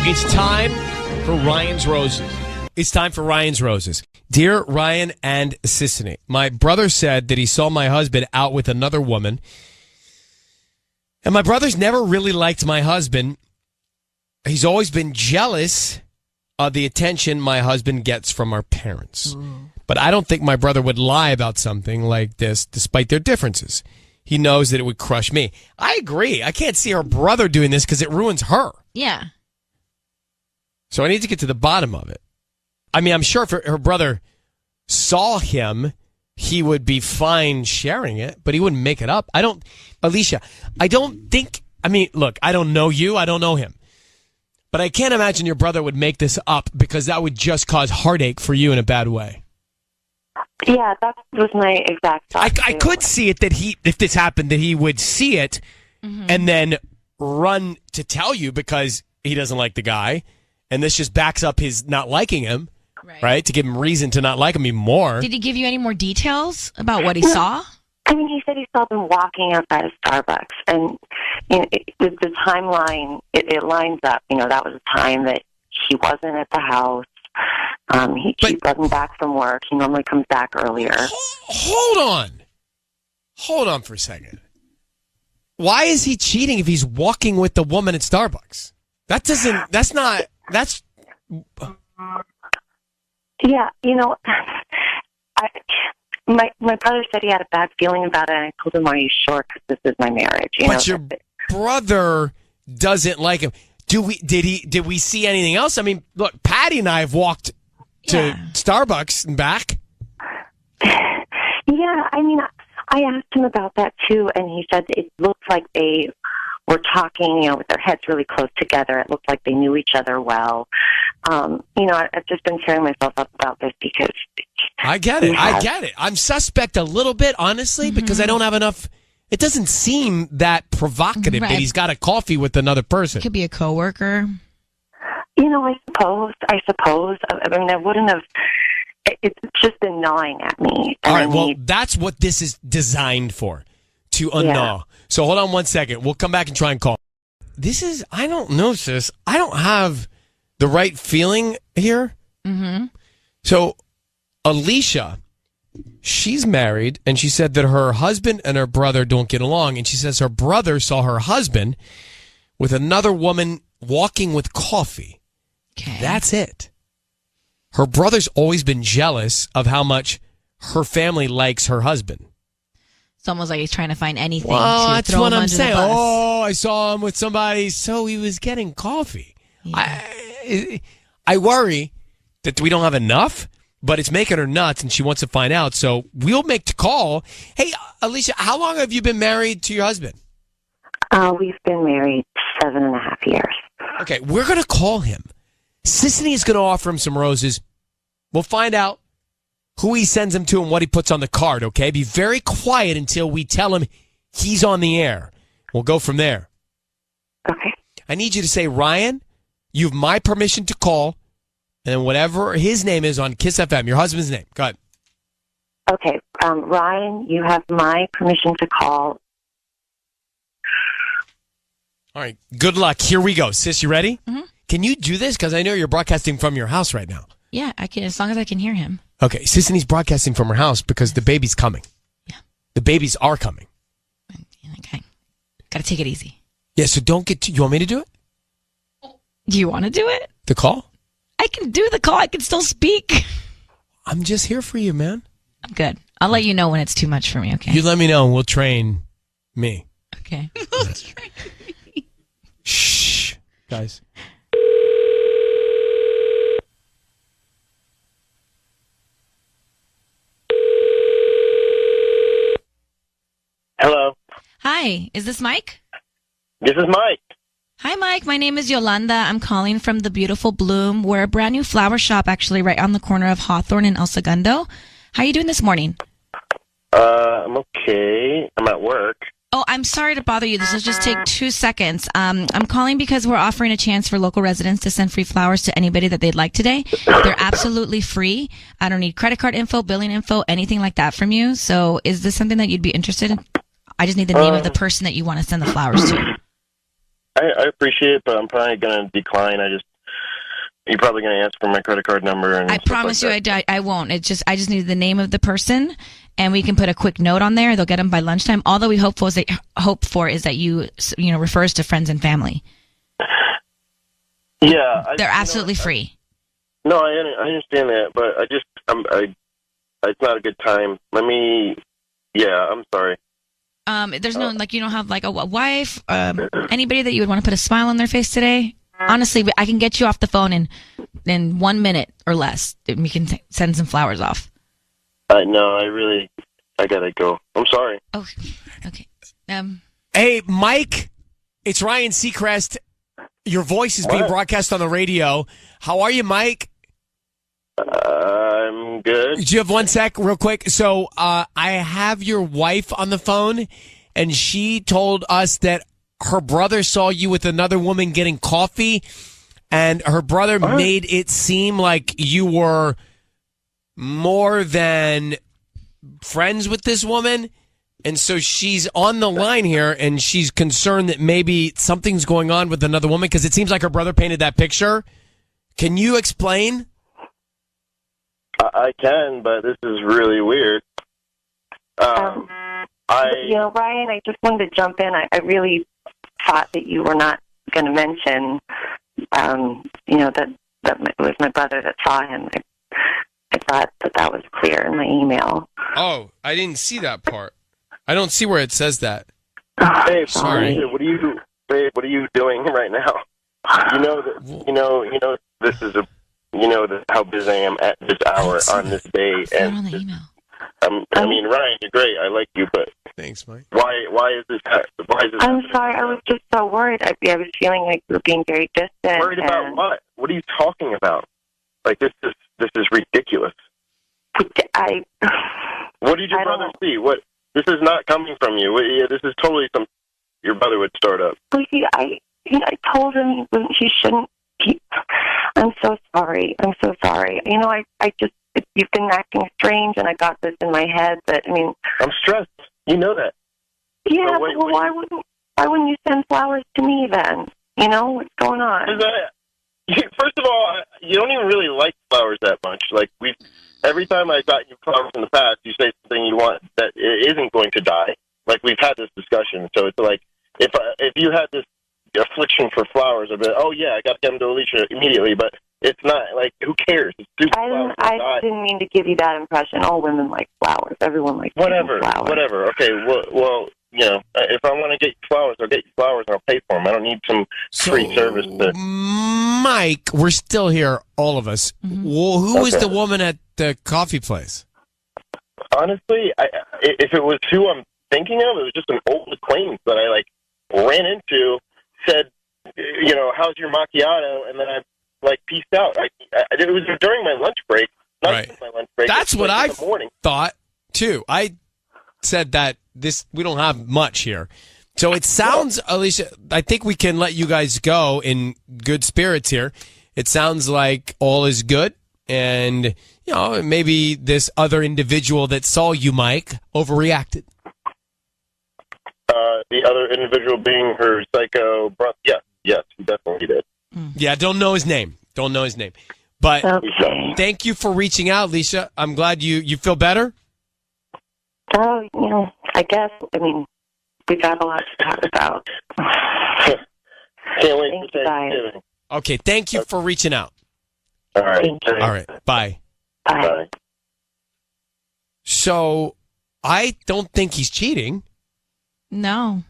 It's time for Ryan's Roses. It's time for Ryan's Roses. Dear Ryan and Sissany, my brother said that he saw my husband out with another woman. And my brother's never really liked my husband. He's always been jealous of the attention my husband gets from our parents. But I don't think my brother would lie about something like this, despite their differences. He knows that it would crush me. I agree. I can't see her brother doing this because it ruins her. Yeah. So I need to get to the bottom of it. I mean, I'm sure if her brother saw him, he would be fine sharing it, but he wouldn't make it up. Alicia, I don't think, look, I don't know you. I don't know him. But I can't imagine your brother would make this up because that would just cause heartache for you in a bad way. Yeah, that was my exact thought. I could see it that if this happened, that he would see it and then run to tell you because he doesn't like the guy. And this just backs up his not liking him, right? To give him reason to not like him even more. Did he give you any more details about what he saw? I mean, he said he saw them walking outside of Starbucks. And the timeline, it lines up. That was a time that he wasn't at the house. He wasn't back from work. He normally comes back earlier. Hold on for a second. Why is he cheating if he's walking with the woman at Starbucks? Yeah, my brother said he had a bad feeling about it, and I told him, "Are you sure? Because this is my marriage." But your brother doesn't like him. Did we see anything else? I mean, look, Patty and I have walked to Starbucks and back. Yeah, I asked him about that too, and he said it looked like they were talking, with their heads really close together. It looked like they knew each other well. I've just been tearing myself up about this because I get it. I'm suspect a little bit, honestly, because I don't have enough. It doesn't seem that provocative that he's got a coffee with another person. Could be a coworker. I suppose. I wouldn't have. It's just been gnawing at me. All right, well, that's what this is designed for, to unknaw. Yeah. So hold on one second. We'll come back and try and call. I don't know, sis. I don't have the right feeling here. Mm-hmm. So Alicia, she's married, and she said that her husband and her brother don't get along, and she says her brother saw her husband with another woman walking with coffee. Okay. That's it. Her brother's always been jealous of how much her family likes her husband. It's almost like he's trying to find anything to throw him under the bus. Oh, I saw him with somebody, so he was getting coffee. Yeah. I worry that we don't have enough, but it's making her nuts, and she wants to find out. So we'll make the call. Hey, Alicia, how long have you been married to your husband? We've been married 7.5 years. Okay, we're going to call him. Sissany is going to offer him some roses. We'll find out who he sends them to and what he puts on the card, okay? Be very quiet until we tell him he's on the air. We'll go from there. Okay. I need you to say, Ryan, you have my permission to call, and whatever his name is on Kiss FM, your husband's name. Go ahead. Okay. Ryan, you have my permission to call. All right. Good luck. Here we go. Sis, you ready? Mm-hmm. Can you do this? Because I know you're broadcasting from your house right now. Yeah, I can, as long as I can hear him. Okay, Sissany's broadcasting from her house because the baby's coming. Yeah. The babies are coming. Okay. Got to take it easy. Yeah, so don't get you want me to do it? Do you want to do it? The call? I can do the call. I can still speak. I'm just here for you, man. I'm good. I'll let you know when it's too much for me, okay? You let me know and we'll train me. Okay. Shh, guys. Hello. Hi, is this Mike? This is Mike. Hi, Mike. My name is Yolanda. I'm calling from the beautiful Bloom. We're a brand new flower shop, actually, right on the corner of Hawthorne and El Segundo. How are you doing this morning? I'm okay. I'm at work. Oh, I'm sorry to bother you. This will just take 2 seconds. I'm calling because we're offering a chance for local residents to send free flowers to anybody that they'd like today. They're absolutely free. I don't need credit card info, billing info, anything like that from you. So is this something that you'd be interested in? I just need the name of the person that you want to send the flowers to. I appreciate it, but I'm probably going to decline. you're probably going to ask for my credit card number. And I promise you, I won't. I just need the name of the person, and we can put a quick note on there. They'll get them by lunchtime. All that we hope for is that you refer us to friends and family. Yeah, they're absolutely free. No, I understand that, but it's not a good time. I'm sorry. There's no, you don't have a wife, anybody that you would want to put a smile on their face today? Honestly, I can get you off the phone in 1 minute or less. We can send some flowers off. No, I gotta go. I'm sorry. Oh, okay. Hey, Mike, it's Ryan Seacrest. Your voice is being broadcast on the radio. How are you, Mike? I'm good. Do you have 1 sec real quick? So I have your wife on the phone, and she told us that her brother saw you with another woman getting coffee, and her brother made it seem like you were more than friends with this woman. And so she's on the line here, and she's concerned that maybe something's going on with another woman because it seems like her brother painted that picture. Can you explain? I can, but this is really weird. Ryan, I just wanted to jump in. I really thought that you were not going to mention, that it was my brother that saw him. I thought that was clear in my email. Oh, I didn't see that part. I don't see where it says that. Babe, sorry. What are you doing right now? This is how busy I am at this hour on this day, and on the email. Ryan, you're great. I like you, but thanks, Mike. Why is this? I'm sorry. I was just so worried. I was feeling like you were being very distant. Worried about what? What are you talking about? This is ridiculous. What did your brother see? What? This is not coming from you. This is totally your brother would start up. I told him he shouldn't. I'm so sorry. You've been acting strange, and I got this in my head. But I'm stressed. You know that. Yeah. Why wouldn't you send flowers to me then? What's going on? First of all, you don't even really like flowers that much. Every time I got you flowers in the past, you say something you want that isn't going to die. We've had this discussion. So it's if you had this affliction for flowers, I'd be like, oh yeah, I got to get them to Alicia immediately. But it's not who cares? It's stupid flowers. I didn't mean to give you that impression. All women like flowers. Everyone likes flowers. Whatever. Okay. Well, if I want to get you flowers, I'll get you flowers and I'll pay for them. I don't need some free service. Mike, we're still here, all of us. Mm-hmm. Well, who was the woman at the coffee place? Honestly, if it was who I'm thinking of, it was just an old acquaintance that I ran into. Said, how's your macchiato? And then I peaced out. It was during my lunch break. Not my lunch break. That's what I thought too. I said that we don't have much here. So it sounds, Alicia, I think we can let you guys go in good spirits here. It sounds like all is good, and maybe this other individual that saw you, Mike, overreacted. The other individual being her psycho brother. Yes, he definitely did. Yeah, don't know his name. But okay. Thank you for reaching out, Alicia. I'm glad you feel better. Oh, I guess. We got a lot to talk about. Can't wait for Thanksgiving. Okay, thank you for reaching out. All right. All right, bye. Bye. So, I don't think he's cheating. No.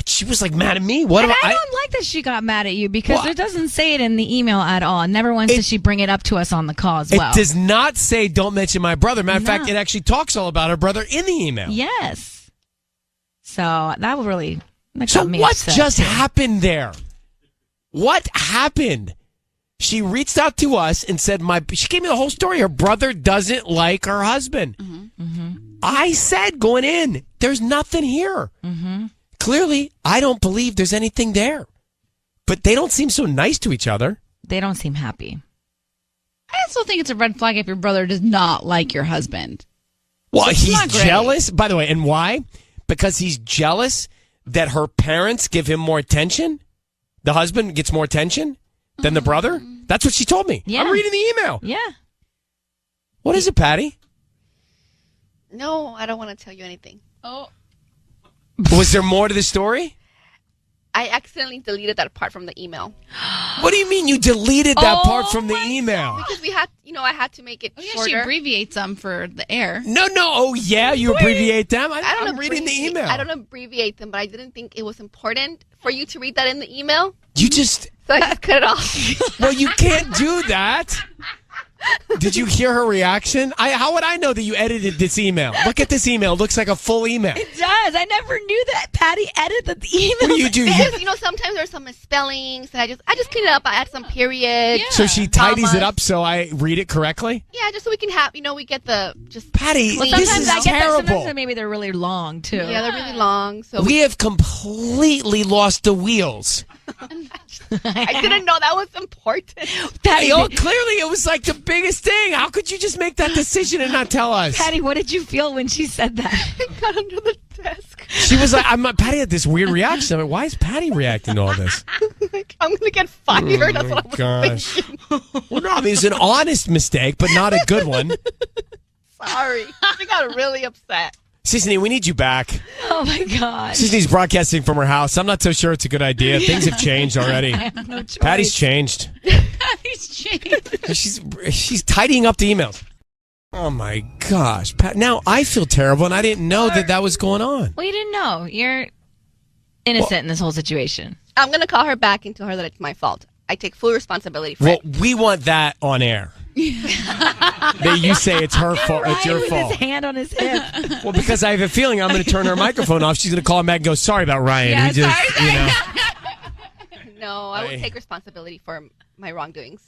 She was mad at me. What? And I don't like that she got mad at you because it doesn't say it in the email at all. Never once did she bring it up to us on the call as well. It does not say don't mention my brother. Matter of fact, it actually talks all about her brother in the email. Yes. So that got me what upset just too. happened there? What happened? She reached out to us and said, she gave me the whole story. Her brother doesn't like her husband. Mm-hmm. Mm-hmm. I said going in, there's nothing here. Mm-hmm. Clearly, I don't believe there's anything there. But they don't seem so nice to each other. They don't seem happy. I also think it's a red flag if your brother does not like your husband. Well, he's jealous. By the way, and why? Because he's jealous that her parents give him more attention. The husband gets more attention than the brother. That's what she told me. Yeah. I'm reading the email. Yeah. What is it, Patty? No, I don't want to tell you anything. Oh. Was there more to the story? I accidentally deleted that part from the email. What do you mean you deleted that part from the email? Because we had, I had to make it Oh, yeah, shorter. she abbreviates them for the air. No. Oh, yeah, you abbreviate them? I'm reading the abbreviate- email. I don't abbreviate them, but I didn't think it was important for you to read that in the email. You just... So I just cut it off. Well, you can't do that. Did you hear her reaction? How would I know that you edited this email? Look at this email. It looks like a full email. It does. I never knew that Patty edited the email. What do you do? Because, sometimes there's some misspellings, and I just clean it up. I add some periods. Yeah. So she tidies commas. it up so I read it correctly? Yeah, just so we can have, we get the just. Patty, Well, this Sometimes is I get that. terrible. Sometimes maybe they're really long too. Yeah, they're really long. So We have completely lost the wheels. I didn't know that was important. Patty, clearly it was like the biggest thing. How could you just make that decision and not tell us? Patty, what did you feel when she said that? I got under the desk. She was like, Patty had this weird reaction. I'm like, why is Patty reacting to all this? I'm going to get fired. That's what I was Gosh. thinking. Well, no, I mean, it's an honest mistake, but not a good one. Sorry. She got really upset. Sisney, we need you back. Oh my God. Sisney's broadcasting from her house. I'm not so sure it's a good idea. Things have changed already. I have no choice. Patty's changed. Patty's changed. She's tidying up the emails. Oh my gosh, Pat! Now I feel terrible, and I didn't know that was going on. Well, you didn't know. You're innocent in this whole situation. I'm going to call her back and tell her that it's my fault. I take full responsibility for Well, it. we want that on air. That you say it's her fault. It's your with fault. his hand on his hip. Well, because I have a feeling I'm going to turn her microphone off. She's going to call him back and go, "Sorry about Ryan." Yeah, We just, sorry. No, I will take responsibility for my wrongdoings.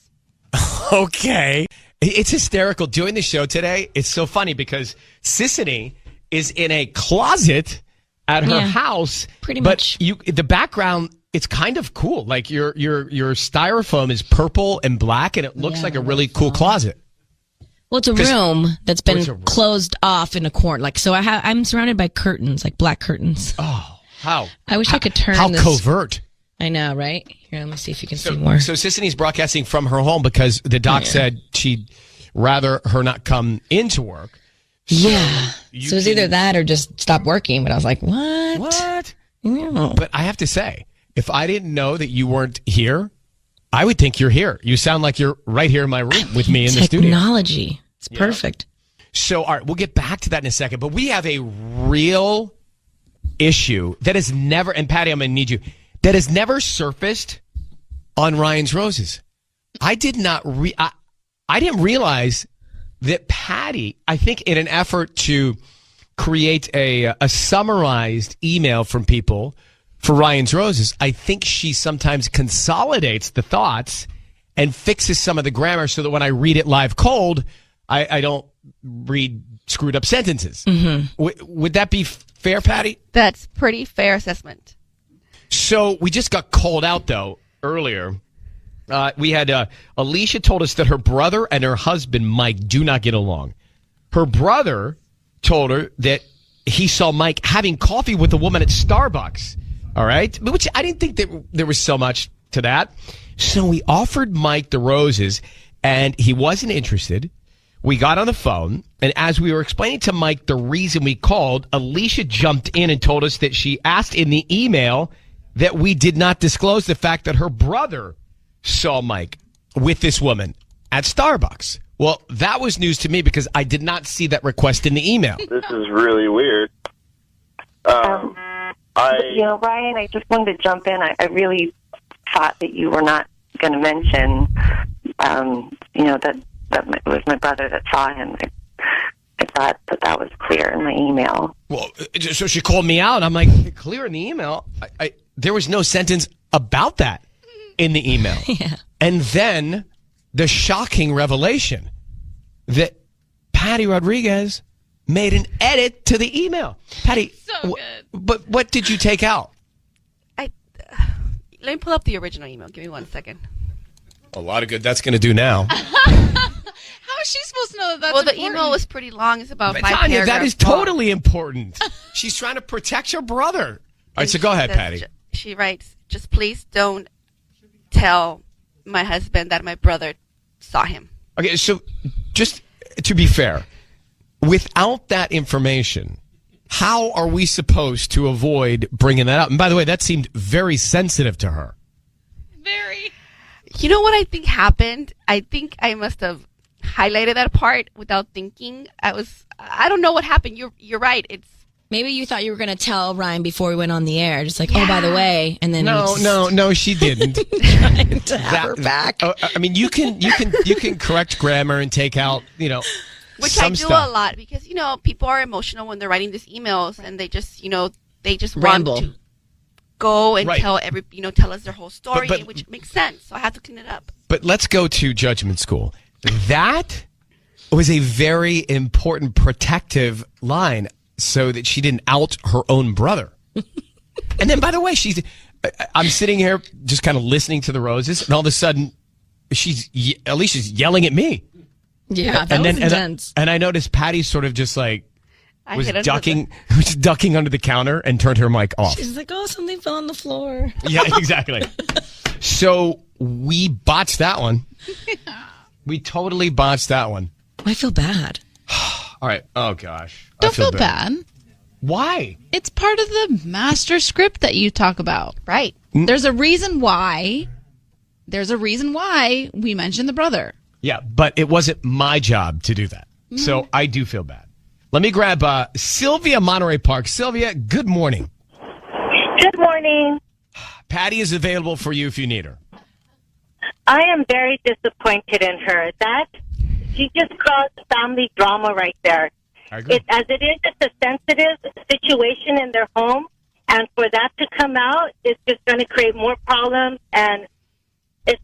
Okay. It's hysterical. Doing the show today, it's so funny because Sissany is in a closet at her house. Pretty but much. The background, it's kind of cool. Like your styrofoam is purple and black, and it looks like a really cool closet. Well, it's a room that's it's a been room. closed off in a corner. Like, so I'm surrounded by curtains, like black curtains. Oh, how? I wish I could turn How this. covert. I know, right? Here, let me see if you can see more. So Sissany's broadcasting from her home because the doc said she'd rather her not come into work. Yeah. So it's either that or just stop working. But I was like, what? What? No. But I have to say, if I didn't know that you weren't here, I would think you're here. You sound like you're right here in my room with me in the studio. Technology. It's perfect. So, all right, we'll get back to that in a second. But we have a real issue that has never, and Patty, I'm going to need you, that has never surfaced on Ryan's Roses. I didn't realize that Patty, I think in an effort to create a summarized email from people for Ryan's Roses, I think she sometimes consolidates the thoughts and fixes some of the grammar so that when I read it live cold, I don't read screwed up sentences. Mm-hmm. Would that be fair, Patty? That's pretty fair assessment. So we just got called out, though, earlier. We had Alicia told us that her brother and her husband, Mike, do not get along. Her brother told her that he saw Mike having coffee with a woman at Starbucks. All right? Which I didn't think that there was so much to that. So we offered Mike the roses, and he wasn't interested. We got on the phone, and as we were explaining to Mike the reason we called, Alicia jumped in and told us that she asked in the email that we did not disclose the fact that her brother saw Mike with this woman at Starbucks. Well, that was news to me because I did not see that request in the email. This is really weird. Ryan, I just wanted to jump in. I really thought that you were not going to mention, that it was my brother that saw him. I thought that was clear in my email. Well, so she called me out. I'm like, clear in the email? There was no sentence about that in the email. Yeah. And then the shocking revelation that Patty Rodriguez made an edit to the email. Patty, So good. But what did you take out? Let me pull up the original email. Give me 1 second. A lot of good that's going to do now. How is she supposed to know that that's Well, the important? email was pretty long. It's about But 5 Tanya, paragraphs that is long. totally important. She's trying to protect her brother. All right, so go ahead, Says- Patty. She writes, just please don't tell my husband that my brother saw him. Okay, so just to be fair, without that information, how are we supposed to avoid bringing that up? And by the way, that seemed very sensitive to her. Very. You know what I think happened? I think I must have highlighted that part without thinking. I don't know what happened. You're right. It's Maybe you thought you were going to tell Ryan before we went on the air, just like, oh, by the way, and then No, she didn't. trying to have her back. I mean, you can correct grammar and take out, which some I do stuff. a lot because people are emotional when they're writing these emails and they just Ramble. want to go and Right. tell us their whole story, But- which makes sense. So I have to clean it up. But let's go to judgment school. That was a very important protective line so that she didn't out her own brother. And then, by the way, I'm sitting here just kind of listening to the roses, and all of a sudden, Alicia's yelling at me. Yeah, that was intense. And I noticed Patty sort of just like I was hit under ducking under the counter and turned her mic off. She's like, oh, something fell on the floor. Yeah, exactly. So we botched that one. We totally botched that one. I feel bad. All right. Oh, gosh. Don't feel bad. Why? It's part of the master script that you talk about. Right. There's a reason why. There's a reason why we mentioned the brother. Yeah, but it wasn't my job to do that. So I do feel bad. Let me grab Sylvia, Monterey Park. Sylvia, good morning. Good morning. Patty is available for you if you need her. I am very disappointed in her. She just caused family drama right there. I agree. It's a sensitive situation in their home, and for that to come out, it's just going to create more problems. And it's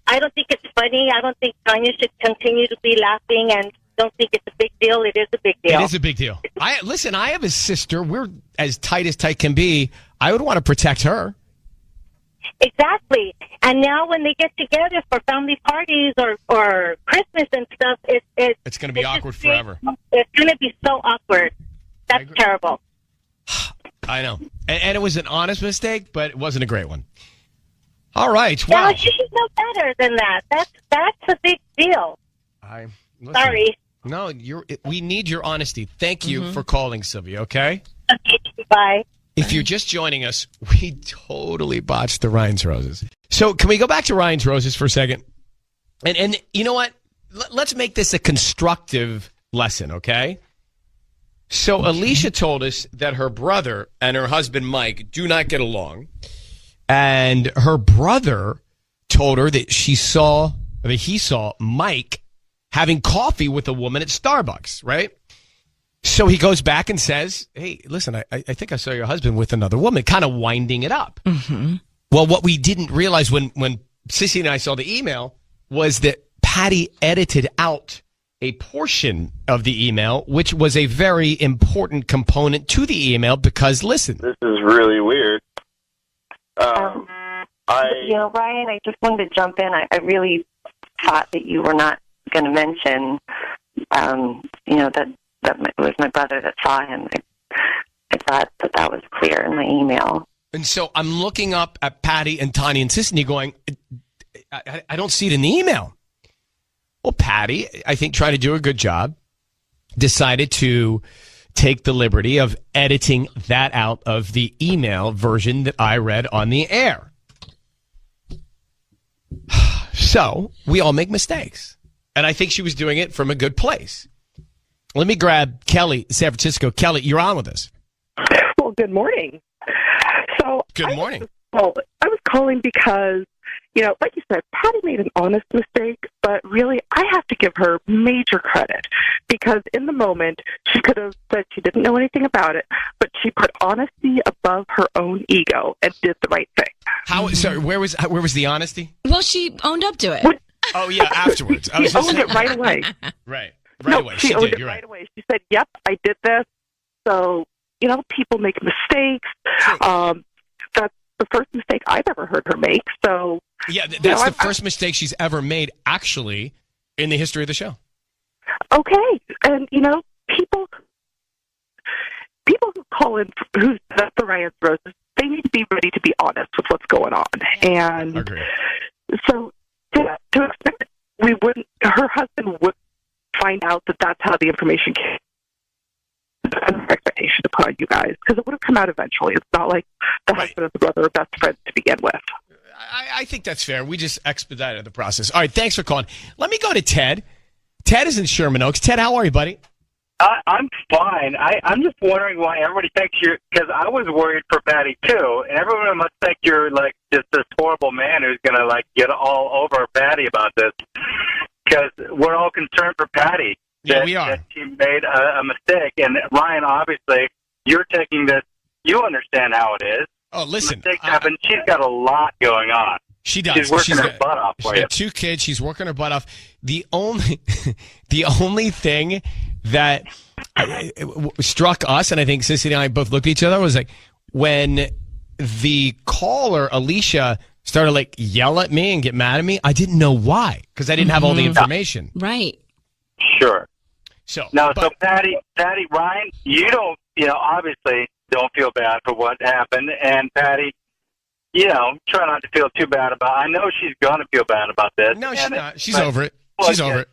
I don't think it's funny. I don't think Tanya should continue to be laughing, and don't think it's a big deal. It is a big deal. It is a big deal. I have a sister. We're as tight can be. I would want to protect her. Exactly. And now when they get together for family parties or Christmas and stuff, It's going to be awkward forever. It's going to be so awkward. That's terrible. I know. And it was an honest mistake, but it wasn't a great one. All right. Wow. No, she should know better than that. That's a big deal. Listen, Sorry. No, we need your honesty. Thank you for calling, Sylvia, okay? Okay, bye. If you're just joining us, we totally botched the Ryan's Roses. So can we go back to Ryan's Roses for a second? And you know what? Let's make this a constructive lesson, okay? So Alicia told us that her brother and her husband, Mike, do not get along. And her brother told her that he saw Mike having coffee with a woman at Starbucks, right? So he goes back and says, hey, listen, I think I saw your husband with another woman, kind of winding it up. Mm-hmm. Well, what we didn't realize when Sissy and I saw the email was that Patty edited out a portion of the email, which was a very important component to the email because, listen. This is really weird. Ryan, I just wanted to jump in. I really thought that you were not going to mention, that it was my brother that saw him. I thought that was clear in my email. And so I'm looking up at Patty and Tanya and Sissy going, I don't see it in the email. Well, Patty, I think, tried to do a good job, decided to take the liberty of editing that out of the email version that I read on the air. So we all make mistakes. And I think she was doing it from a good place. Let me grab Kelly, San Francisco. Kelly, you're on with us. Well, good morning. Good morning. I was calling because, like you said, Patty made an honest mistake, but really I have to give her major credit because in the moment she could have said she didn't know anything about it, but she put honesty above her own ego and did the right thing. Sorry, where was the honesty? Well, she owned up to it. Oh, yeah, afterwards. She owned it right away. Right away. She owned did. it You're right away. She said, yep, I did this. So, people make mistakes. That's the first mistake I've ever heard her make. So, yeah, that's the first mistake she's ever made, actually, in the history of the show. Okay. And, people who call in, who set the Ryan's Roses, they need to be ready to be honest with what's going on. And Agreed. So to expect her husband would find out that that's how the information came. An expectation to put on you guys, because it would have come out eventually. It's not like the husband and the brother are best friends to begin with. I think that's fair. We just expedited the process. All right, thanks for calling. Let me go to Ted. Ted is in Sherman Oaks. Ted, how are you, buddy? I'm fine. I'm just wondering why everybody thinks because I was worried for Patty too, and everyone must think you're like just this horrible man who's going to like get all over Patty about this, because we're all concerned for Patty. Yeah, we are. That she made a mistake, and Ryan, obviously, you're taking this. You understand how it is. Oh, listen. Mistakes happen. She's got a lot going on. She does. She's working her butt off for you. She's got 2 kids. She's working her butt off. The only thing that struck us, and I think Sissy and I both looked at each other, was like when the caller, Alicia, started like yell at me and get mad at me. I didn't know why, because I didn't have all the information. Right. Sure. So Patty, Ryan, obviously don't feel bad for what happened, and Patty, try not to feel too bad about it. I know she's going to feel bad about this. No, she's not. She's over it. She's over it.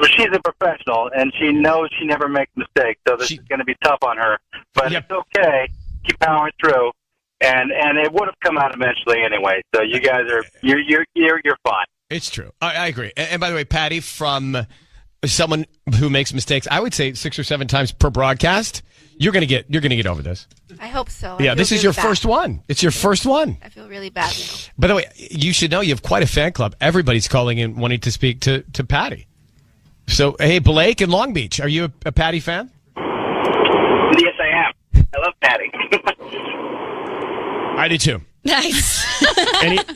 But she's a professional, and she knows she never makes mistakes, so this is going to be tough on her. But It's okay. Keep powering through, and it would have come out eventually anyway. So you guys are you're fine. It's true. I agree. And by the way, Patty, from someone who makes mistakes, I would say 6 or 7 times per broadcast, you're gonna get over this. I hope so. Yeah, this is your first one. It's your first one. I feel really bad now. By the way, you should know you have quite a fan club. Everybody's calling in wanting to speak to Patty. So, hey, Blake in Long Beach, are you a Patty fan? Yes, I am. I love Patty. I do too. Nice.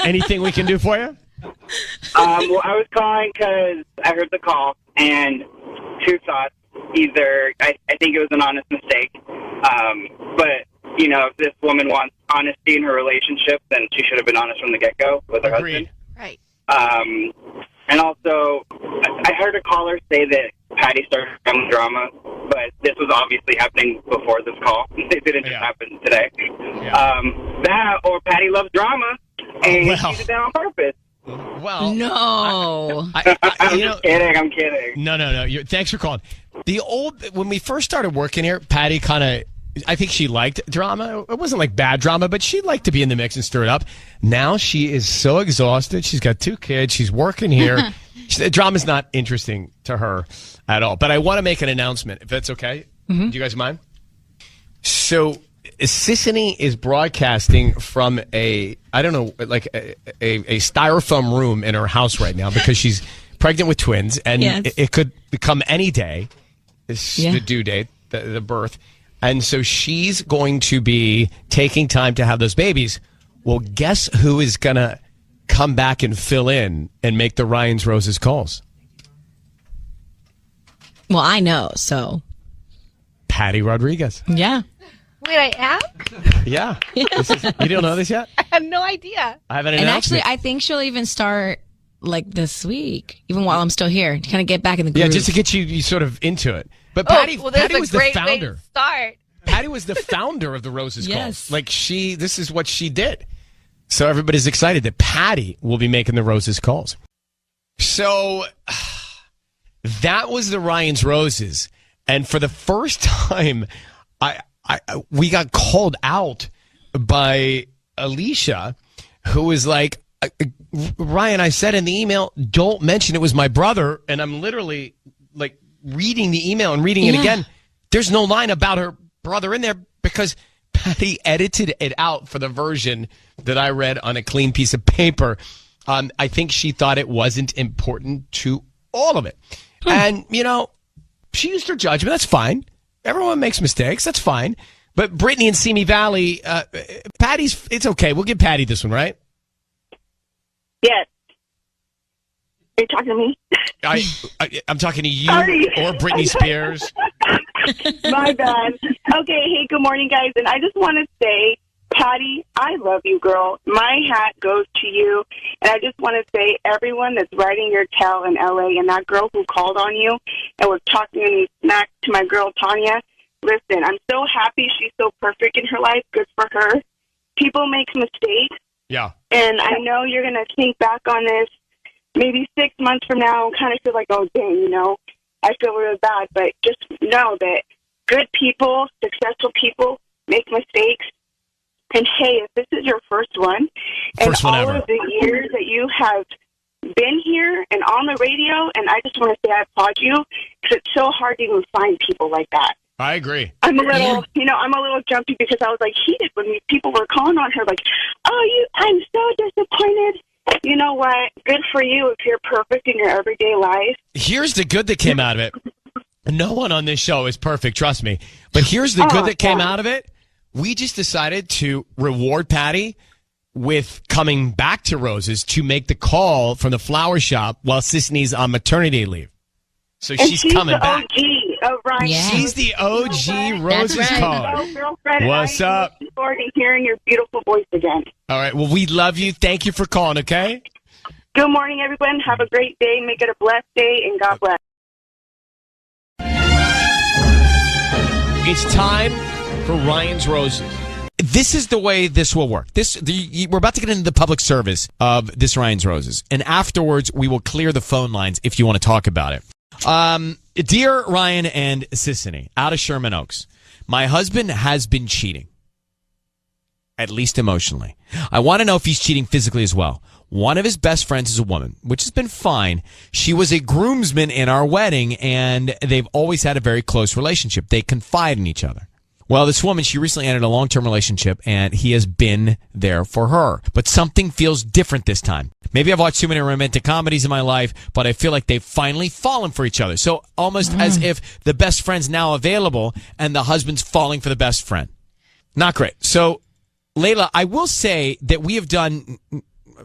Anything we can do for you? Well, I was calling because I heard the call, and 2 thoughts. Either I think it was an honest mistake, but if this woman wants honesty in her relationship, then she should have been honest from the get-go with her husband. Right. And also, I heard a caller say that Patty started some drama, but this was obviously happening before this call. It didn't just happen today. Yeah. That or Patty loves drama, and she did that on purpose. Well, no. I'm kidding. No. Thanks for calling. When we first started working here, Patty I think she liked drama. It wasn't like bad drama, but she liked to be in the mix and stir it up. Now she is so exhausted. She's got 2 kids. She's working here. Drama's not interesting to her at all. But I want to make an announcement, if that's okay. Mm-hmm. Do you guys mind? So Sissany is broadcasting from a styrofoam room in her house right now because she's pregnant with twins, and it could come any day. The due date, the birth. And so she's going to be taking time to have those babies. Well, guess who is going to come back and fill in and make the Ryan's Roses calls? Well, I know, so. Patty Rodriguez. Yeah. Wait, I am? Yeah. You don't know this yet? I had no idea. I have an announcement. And actually, I think she'll even start like this week, even while I'm still here, to kind of get back in the groove. Yeah, just to get you sort of into it. But Patty was the founder. Way to start. Patty was the founder of the Roses Yes. calls. Like this is what she did. So everybody's excited that Patty will be making the Roses calls. So that was the Ryan's Roses. And for the first time, we got called out by Alicia, who was like, Ryan, I said in the email, don't mention it was my brother. And I'm literally like reading the email and reading it again. There's no line about her brother in there because Patty edited it out for the version that I read on a clean piece of paper. I think she thought it wasn't important to all of it. And, she used her judgment. That's fine. Everyone makes mistakes. That's fine. But Brittany and Simi Valley, it's okay. We'll give Patty this one, right? Yes. Are you talking to me? I'm talking to you. Sorry. Or Britney Spears. My bad. Okay, hey, good morning, guys. And I just want to say, Patty, I love you, girl. My hat goes to you. And I just want to say, everyone that's writing your tale in L.A. and that girl who called on you and was talking any smack to my girl, Tanya, listen, I'm so happy she's so perfect in her life. Good for her. People make mistakes. Yeah. And I know you're going to think back on this maybe 6 months from now and kind of feel like, oh, dang, I feel really bad. But just know that good people, successful people make mistakes. And, hey, if this is your first one, and First one all ever. of the years that you have been here and on the radio, and I just want to say I applaud you because it's so hard to even find people like that. I agree. I'm a little, I'm a little jumpy because I was like heated when people were calling on her like, I'm so disappointed. You know what? Good for you if you're perfect in your everyday life. Here's the good that came out of it. No one on this show is perfect, trust me. But here's the good that came out of it. We just decided to reward Patty with coming back to Rose's to make the call from the flower shop while Sisney's on maternity leave. So And she's coming back. OG of Ryan. Yeah. She's the OG Rose's right. call. Girlfriend, What's I'm up? looking forward to hearing your beautiful voice again. All right. Well, we love you. Thank you for calling, okay? Good morning, everyone. Have a great day. Make it a blessed day, and God bless. It's time for Ryan's Roses. This is the way this will work. We're about to get into the public service of this Ryan's Roses. And afterwards, we will clear the phone lines if you want to talk about it. Dear Ryan and Sissany, out of Sherman Oaks, my husband has been cheating, at least emotionally. I want to know if he's cheating physically as well. One of his best friends is a woman, which has been fine. She was a groomsman in our wedding, and they've always had a very close relationship. They confide in each other. Well, this woman, she recently entered a long-term relationship, and he has been there for her. But something feels different this time. Maybe I've watched too many romantic comedies in my life, but I feel like they've finally fallen for each other. So almost as if the best friend's now available, and the husband's falling for the best friend. Not great. So, Layla, I will say that we have done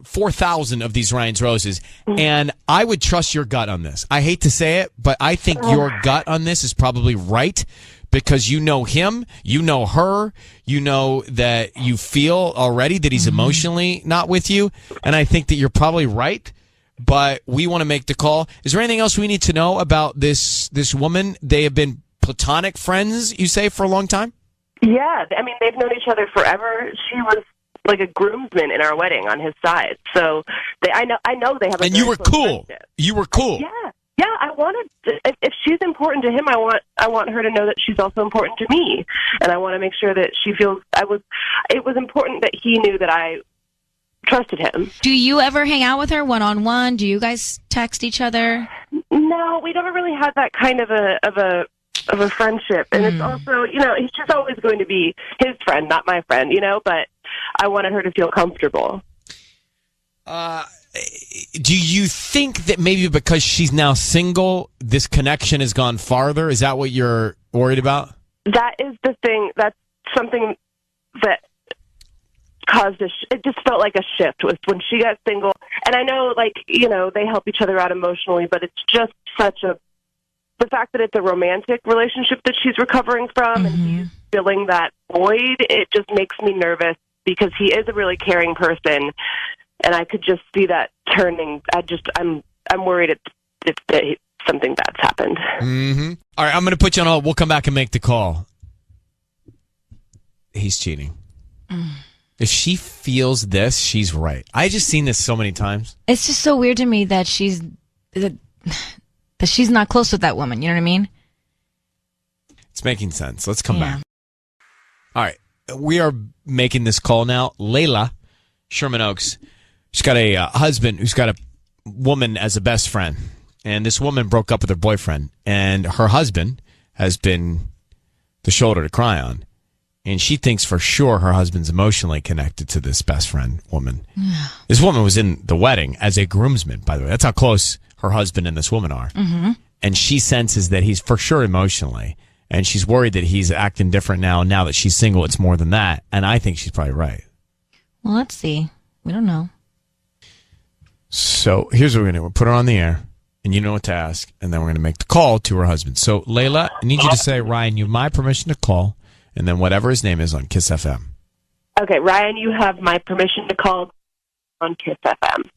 4,000 of these Ryan's Roses, and I would trust your gut on this. I hate to say it, but I think your gut on this is probably right. Because you know him, you know her, you know that you feel already that he's emotionally not with you. And I think that you're probably right, but we want to make the call. Is there anything else we need to know about this woman? They have been platonic friends, you say, for a long time? Yeah, I mean, they've known each other forever. She was like a groomsman in our wedding on his side. So I know they have a And very you were close cool. friendship. You were cool. Yeah, I wanted to, if she's important to him, I want her to know that she's also important to me, and I want to make sure that she feels it was important that he knew that I trusted him. Do you ever hang out with her one-on-one? Do you guys text each other? No, we never really had that kind of a friendship, and it's also, he's just always going to be his friend, not my friend, but I wanted her to feel comfortable. Do you think that maybe because she's now single, this connection has gone farther? Is that what you're worried about? That is the thing. That's something that caused it just felt like a shift was when she got single. And I know, they help each other out emotionally, but it's just the fact that it's a romantic relationship that she's recovering from and he's filling that void, it just makes me nervous because he is a really caring person. And I could just see that turning. I'm worried that something bad's happened. Mm-hmm. All right, I'm going to put you on hold. We'll come back and make the call. He's cheating. If she feels this, she's right. I just seen this so many times. It's just so weird to me that she's not close with that woman. You know what I mean? It's making sense. Let's come back. All right, we are making this call now. Layla, Sherman Oaks. She's got a husband who's got a woman as a best friend. And this woman broke up with her boyfriend. And her husband has been the shoulder to cry on. And she thinks for sure her husband's emotionally connected to this best friend woman. This woman was in the wedding as a groomsman, by the way. That's how close her husband and this woman are. And she senses that he's for sure emotionally. And she's worried that he's acting different now. Now that she's single, it's more than that. And I think she's probably right. Well, let's see. We don't know. So here's what we're going to do. We'll put her on the air, and you know what to ask, and then we're going to make the call to her husband. So, Layla, I need you to say, Ryan, you have my permission to call, and then whatever his name is on Kiss FM. Okay, Ryan, you have my permission to call on Kiss FM.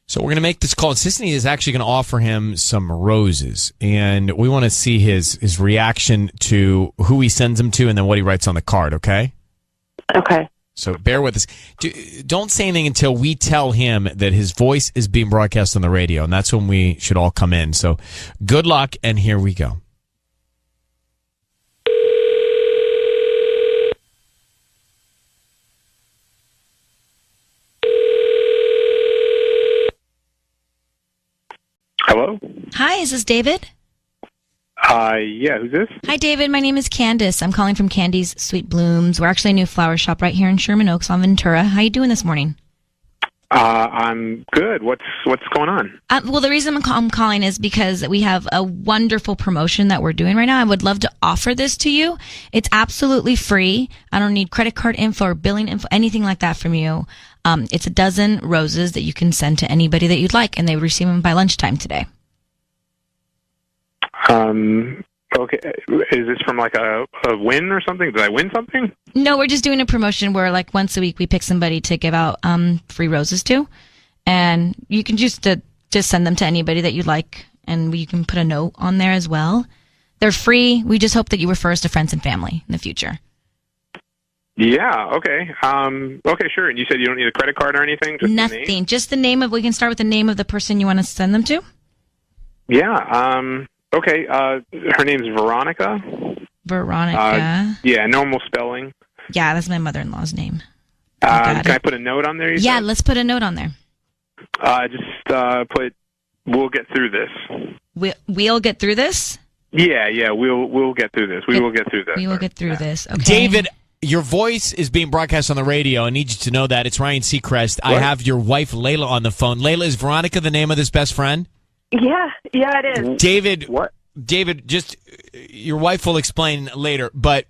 So we're going to make this call. And Sissany is actually going to offer him some roses, and we want to see his reaction to who he sends them to and then what he writes on the card, okay? Okay. So bear with us. Don't say anything until we tell him that his voice is being broadcast on the radio, and that's when we should all come in. So good luck, and here we go. Hello? Hi, is this David? Yeah, who's this? Hi, David. My name is Candace. I'm calling from Candy's Sweet Blooms. We're actually a new flower shop right here in Sherman Oaks on Ventura. How you doing this morning? I'm good. What's going on? Well, the reason I'm calling is because we have a wonderful promotion that we're doing right now. I would love to offer this to you. It's absolutely free. I don't need credit card info or billing info, anything like that from you. It's a dozen roses that you can send to anybody that you'd like, and they would receive them by lunchtime today. Okay. Is this from like a win or something? Did I win something? No, we're just doing a promotion where like once a week we pick somebody to give out free roses to, and you can just send them to anybody that you'd like, and you can put a note on there as well. They're free. We just hope that you refer us to friends and family in the future. Yeah. Okay. Okay. Sure. And you said you don't need a credit card or anything? Just Nothing. the name? Just the name of. We can start with the name of the person you want to send them to. Yeah. Okay. Her name's Veronica. Veronica. Yeah. Normal spelling. Yeah, that's my mother-in-law's name. Can I put a note on there? Yeah, let's put a note on there. Just put. We'll get through this. We'll get through this. Yeah. We'll get through this. We will get through this. We will get through this. Okay. David, your voice is being broadcast on the radio. I need you to know that. It's Ryan Seacrest. I have your wife, Layla, on the phone. Layla, is Veronica the name of this best friend? Yeah, it is. David, David, just your wife will explain later, but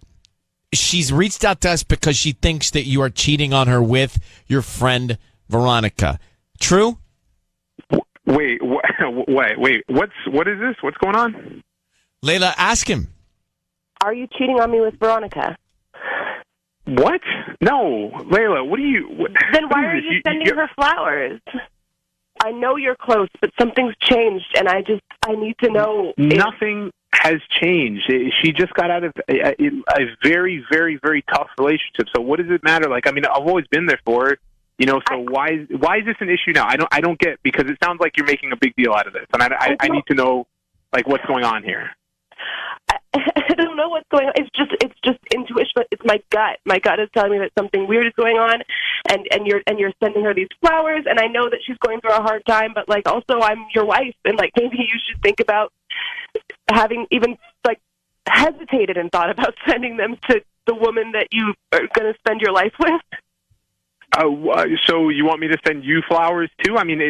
she's reached out to us because she thinks that you are cheating on her with your friend Veronica. True? Wait. What is this? What's going on? Layla, ask him. Are you cheating on me with Veronica? What? No, Layla. What are you? Then why are you sending her flowers? I know you're close, but something's changed, and I need to know. Nothing has changed. She just got out of a very, very, very tough relationship. So what does it matter? Like, I mean, I've always been there for her, you know. So why is this an issue now? I don't get, because it sounds like you're making a big deal out of this, and I need to know, like, what's going on here. I don't know what's going on. It's just intuition. But it's my gut. My gut is telling me that something weird is going on, and you're sending her these flowers, and I know that she's going through a hard time. But like, also, I'm your wife, and like, maybe you should think about having even like hesitated and thought about sending them to the woman that you are going to spend your life with. So you want me to send you flowers too? I mean,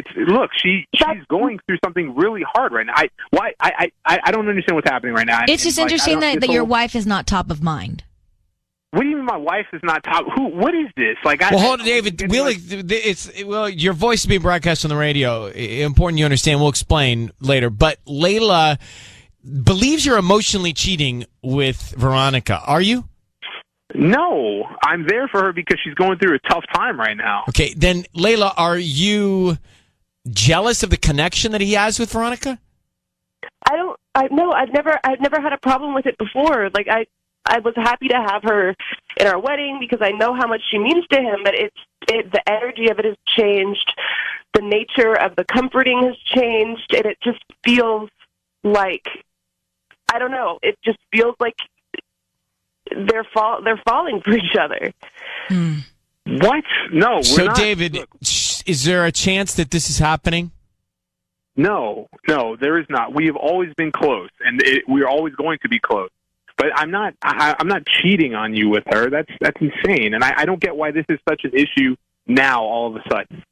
she's going through something really hard right now. I don't understand what's happening right now. It's just interesting that your wife is not top of mind. What do you mean my wife is not top? What is this? Like, hold on, David. Your voice is being broadcast on the radio. Important you understand. We'll explain later. But Layla believes you're emotionally cheating with Veronica. Are you? No, I'm there for her because she's going through a tough time right now. Okay, then Layla, are you jealous of the connection that he has with Veronica? No, I've never had a problem with it before. Like, I was happy to have her in our wedding because I know how much she means to him, but the energy of it has changed. The nature of the comforting has changed, and it just feels like, I don't know, it just feels like they're falling for each other. What? No, we're not. David, is there a chance that this is happening? No, there is not. We have always been close, and we're always going to be close. But I'm not cheating on you with her. That's insane, and I don't get why this is such an issue now all of a sudden.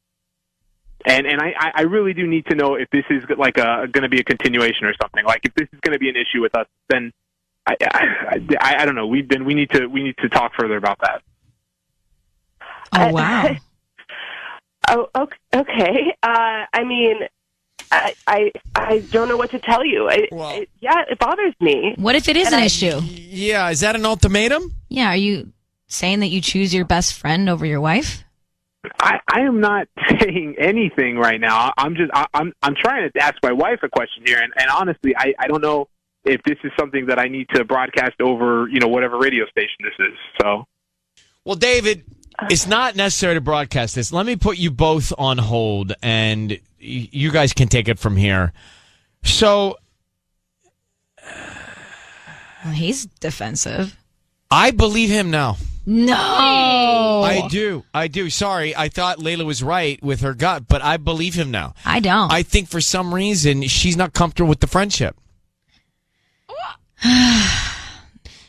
And I really do need to know if this is like going to be a continuation or something. Like, if this is going to be an issue with us, then I don't know. We need to talk further about that. Oh, wow. Okay. I mean, I don't know what to tell you. It bothers me. What if it is an issue? Yeah, is that an ultimatum? Yeah, are you saying that you choose your best friend over your wife? I am not saying anything right now. I'm trying to ask my wife a question here, and honestly, I don't know if this is something that I need to broadcast over, whatever radio station this is. So, well, David, It's not necessary to broadcast this. Let me put you both on hold, and you guys can take it from here. So, well, he's defensive. I believe him now. No. I do. Sorry. I thought Layla was right with her gut, but I believe him now. I don't. I think for some reason she's not comfortable with the friendship.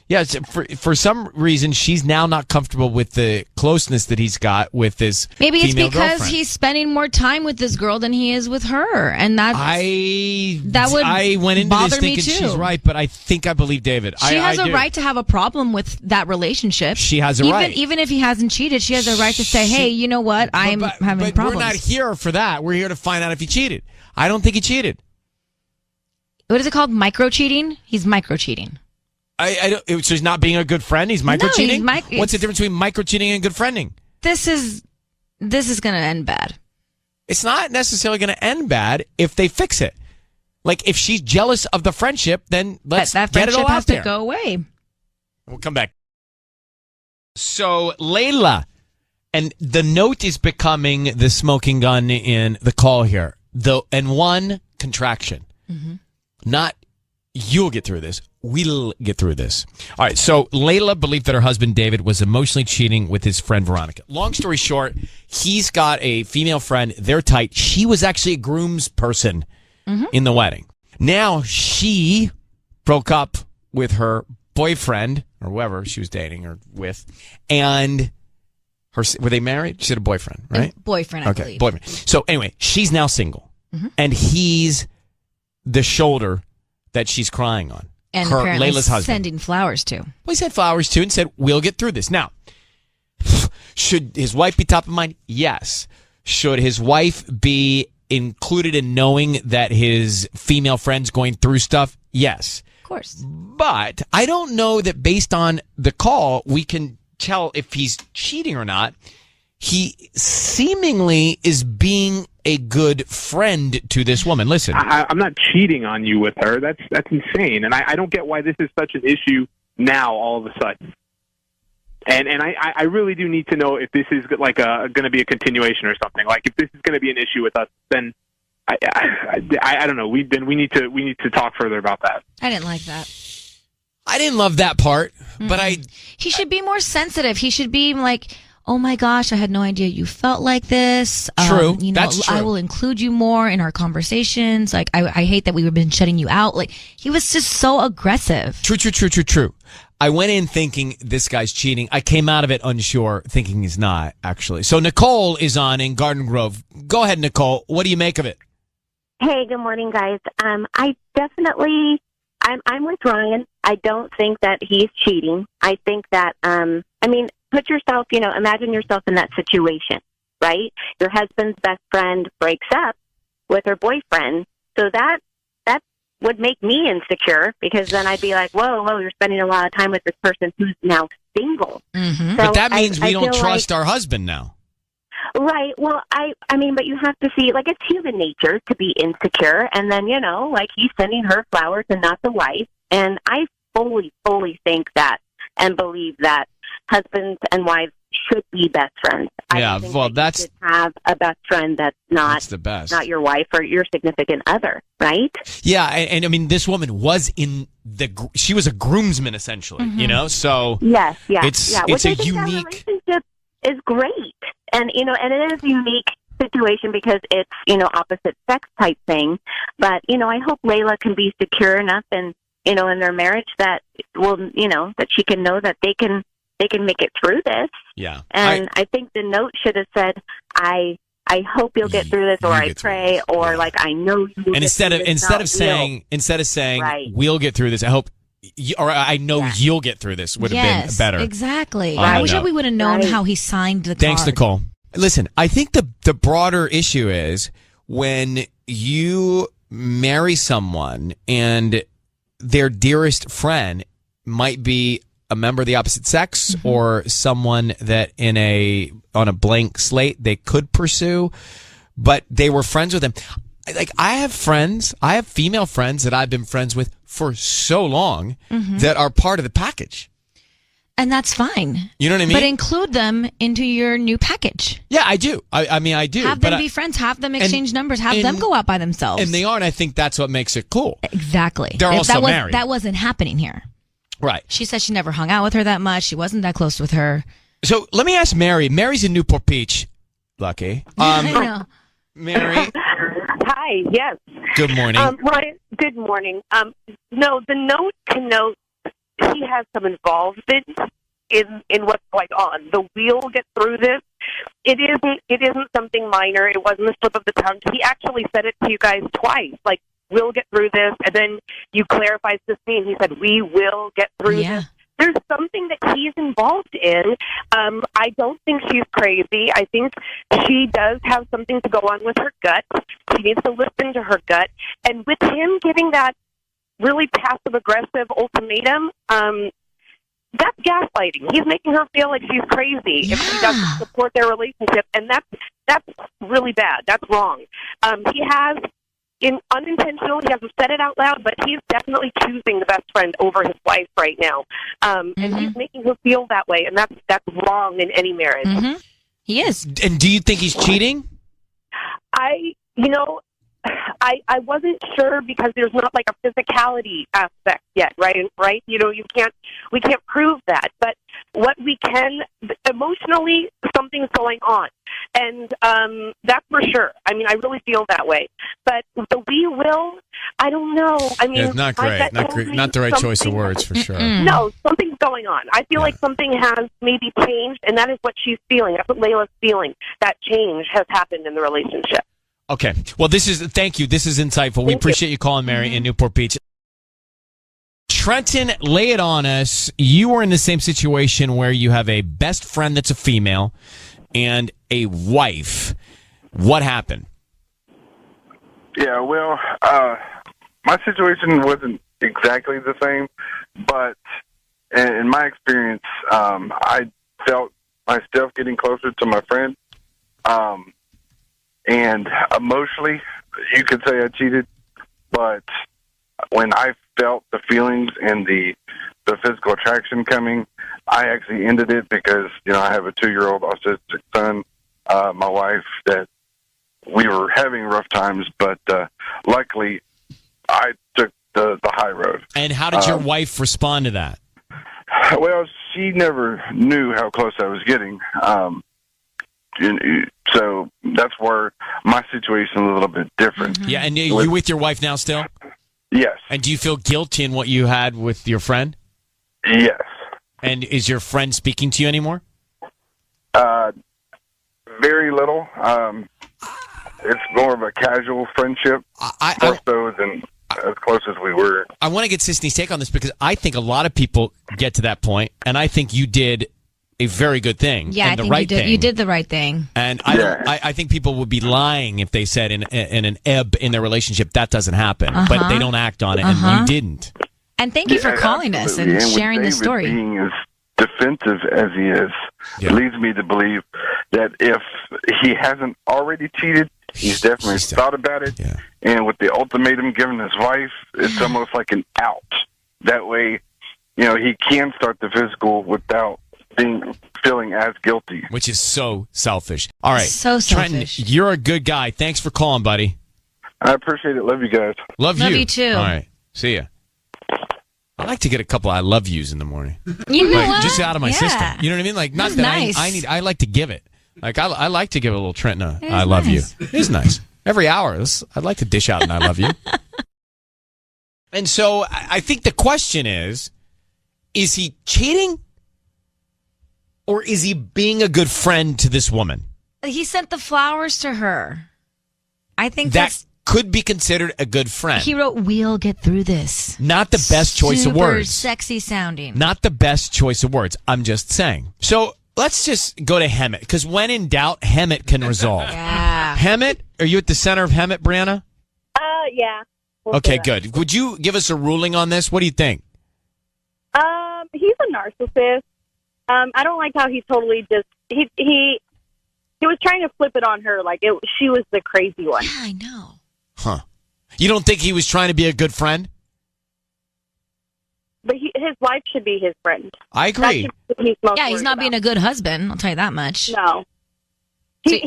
Yeah, for some reason she's now not comfortable with the closeness that he's got with this Maybe it's female because girlfriend. he's spending more time with this girl than he is with her, and that would I went into bother this me thinking too. she's right, but I think I believe David. She has a a right to have a problem with that relationship. She has a right. Even if he hasn't cheated, she has a right to say, "Hey, you know what? I'm having problems." We're not here for that. We're here to find out if he cheated. I don't think he cheated. What is it called? Micro cheating? He's micro cheating. I don't. So he's not being a good friend. He's micro cheating. No, What's the difference between micro cheating and good friending? This is going to end bad. It's not necessarily going to end bad if they fix it. Like if she's jealous of the friendship, then let's that get it friendship all out has there. to go away. We'll come back. So Layla, and the note is becoming the smoking gun in the call here. And one contraction, not you'll get through this. We'll get through this. All right. So Layla believed that her husband David was emotionally cheating with his friend Veronica. Long story short, he's got a female friend. They're tight. She was actually a groom's person in the wedding. Now she broke up with her boyfriend or whoever she was dating or with, and were they married? She had a boyfriend, right? Boyfriend, I believe. Boyfriend. So anyway, she's now single, and he's the shoulder that she's crying on. And her, apparently Layla's husband. sending flowers to. Well, he sent flowers to and said, we'll get through this. Now, should his wife be top of mind? Yes. Should his wife be included in knowing that his female friend's going through stuff? Yes. Of course. But I don't know that based on the call, we can tell if he's cheating or not. He seemingly is being a good friend to this woman. Listen, I'm not cheating on you with her. That's insane, and I don't get why this is such an issue now all of a sudden. And I really do need to know if this is like going to be a continuation or something. Like if this is going to be an issue with us, then I don't know. We need to talk further about that. I didn't like that. I didn't love that part, but He should be more sensitive. He should be like, oh my gosh, I had no idea you felt like this. True. That's true. I will include you more in our conversations. Like, I hate that we've been shutting you out. Like, he was just so aggressive. True. I went in thinking this guy's cheating. I came out of it unsure, thinking he's not, actually. So Nicole is on in Garden Grove. Go ahead, Nicole. What do you make of it? Hey, good morning, guys. I'm with Ryan. I don't think that he's cheating. I think that, put yourself, imagine yourself in that situation, right? Your husband's best friend breaks up with her boyfriend. So that would make me insecure because then I'd be like, whoa, you're spending a lot of time with this person who's now single. Mm-hmm. So but that means we I don't feel trust our husband now. Right. Well, but you have to see, like, it's human nature to be insecure. And then, like, he's sending her flowers and not the wife. And I fully think that and believe that husbands and wives should be best friends. Yeah, well, you should have a best friend that's that's the best. not your wife or your significant other, right? Yeah, and I mean, this woman was she was a groomsman essentially, So yes, it's Which a I think unique that relationship is great, and it is a unique situation because it's opposite sex type thing. But I hope Layla can be secure enough and in their marriage that that she can know that they can make it through this. Yeah. And I think the note should have said, I hope you'll get through this, or I pray, or like I know you. And instead of saying right. we'll get through this, I hope or I know you'll get through this would have been better. Exactly. I wish we would have known how he signed the Thanks, card. Nicole. Listen, I think the broader issue is when you marry someone and their dearest friend might be a member of the opposite sex or someone that on a blank slate they could pursue, but they were friends with them. Like I have female friends that I've been friends with for so long that are part of the package. And that's fine. You know what I mean? But include them into your new package. Yeah, I do. I mean, I do. Have them be friends. Have them exchange numbers. Have them go out by themselves. And they are, and I think that's what makes it cool. Exactly. They're also married. That wasn't happening here. Right. She said she never hung out with her that much. She wasn't that close with her. So let me ask Mary. Mary's in Newport Beach. Lucky. I know. Mary. Hi, yes. Good morning. Ryan, good morning. No, the note connotes he has some involvement in what's going on. The we'll get through this. It isn't something minor. It wasn't a slip of the tongue. He actually said it to you guys twice, like, we'll get through this, and then you clarified this scene. He said, we will get through this. There's something that he's involved in. I don't think she's crazy. I think she does have something to go on with her gut. She needs to listen to her gut. And with him giving that really passive-aggressive ultimatum, that's gaslighting. He's making her feel like she's crazy if she doesn't support their relationship, and that's really bad. That's wrong. He has... unintentionally, he hasn't said it out loud, but he's definitely choosing the best friend over his wife right now. And he's making her feel that way, and that's wrong in any marriage. Mm-hmm. He is. And do you think he's cheating? I wasn't sure because there's not like a physicality aspect yet, right? You know, we can't prove that. But what we can, emotionally, something's going on. And that's for sure. I mean, I really feel that way. But the we will, I don't know. I mean, it's not great. Not the right choice of words, for sure. No, something's going on. I feel like something has maybe changed, and that is what she's feeling. That's what Layla's feeling. That change has happened in the relationship. Okay. Well, thank you. This is insightful. We appreciate you calling, Mary, in Newport Beach. Trenton, lay it on us. You are in the same situation where you have a best friend that's a female and a wife. What happened? Yeah, well, my situation wasn't exactly the same, but in my experience, I felt myself getting closer to my friend. And emotionally, you could say I cheated, but when I felt the feelings and the physical attraction coming, I actually ended it because, I have a 2-year-old autistic son, my wife, that we were having rough times, but luckily I took the high road. And how did your wife respond to that? Well, she never knew how close I was getting. So that's where my situation is a little bit different. Yeah, and you with your wife now still? Yes. And do you feel guilty in what you had with your friend? Yes. And is your friend speaking to you anymore? Very little. It's more of a casual friendship, more so than as close as we were. I want to get Sisney's take on this because I think a lot of people get to that point, and I think you did a very good thing. Yeah, and I the think right thing. you did the right thing. And I think people would be lying if they said in an ebb in their relationship that doesn't happen, but they don't act on it, and you didn't. And thank you for calling us and sharing the story. Being as defensive as he is, it leads me to believe that if he hasn't already cheated, he's definitely thought about it. Yeah. And with the ultimatum given his wife, it's almost like an out. That way, he can start the physical without feeling as guilty. Which is so selfish. All right. So selfish. Trenton, you're a good guy. Thanks for calling, buddy. I appreciate it. Love you guys. Love you. Love you too. All right. See ya. I like to get a couple I love yous in the morning. You know what? Just out of my system. You know what I mean? Like, not That's that nice. I like to give it. Like, I like to give a little Trenton I love you. It is nice. Every hour. I'd like to dish out an I love you. And so I think the question is he cheating? Or is he being a good friend to this woman? He sent the flowers to her. I think that could be considered a good friend. He wrote, "We'll get through this." Not the best choice of words. Super sexy sounding. Not the best choice of words. I'm just saying. So let's just go to Hemet, because when in doubt, Hemet can resolve. Yeah. Hemet, are you at the center of Hemet, Brianna? Yeah. Okay, good. Would you give us a ruling on this? What do you think? He's a narcissist. I don't like how he totally just he was trying to flip it on her like she was the crazy one. Yeah, I know. Huh. You don't think he was trying to be a good friend? But his wife should be his friend. I agree. He's He's not being a good husband. I'll tell you that much. No. The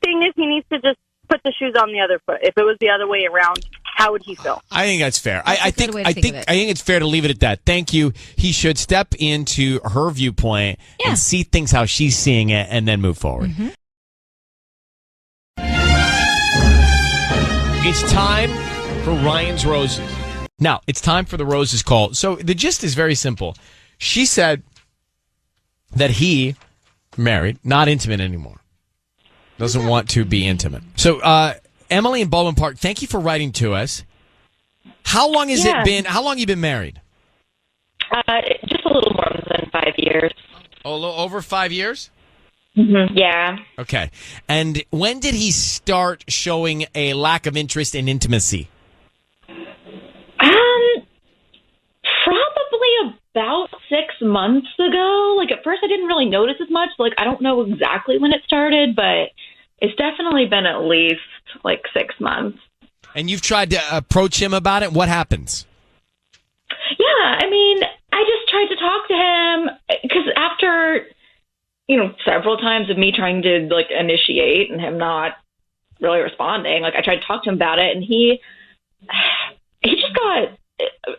thing is, he needs to just put the shoes on the other foot. If it was the other way around, how would he feel? I think that's fair. I think it's fair to leave it at that. Thank you. He should step into her viewpoint and see things how she's seeing it, and then move forward. Mm-hmm. It's time for Ryan's Roses. Now, it's time for the Roses call. So the gist is very simple. She said that he, married, not intimate anymore. Doesn't want to be intimate. So, Emily in Baldwin Park, thank you for writing to us. How long has it been? How long have you been married? Just a little more than 5 years. Oh, a little over 5 years? Mm-hmm. Yeah. Okay. And when did he start showing a lack of interest in intimacy? Probably about 6 months ago. Like, at first I didn't really notice as much. Like, I don't know exactly when it started, but it's definitely been at least, 6 months. And you've tried to approach him about it? What happens? Yeah, I mean, I just tried to talk to him, because after, several times of me trying to, initiate and him not really responding, I tried to talk to him about it, and he just got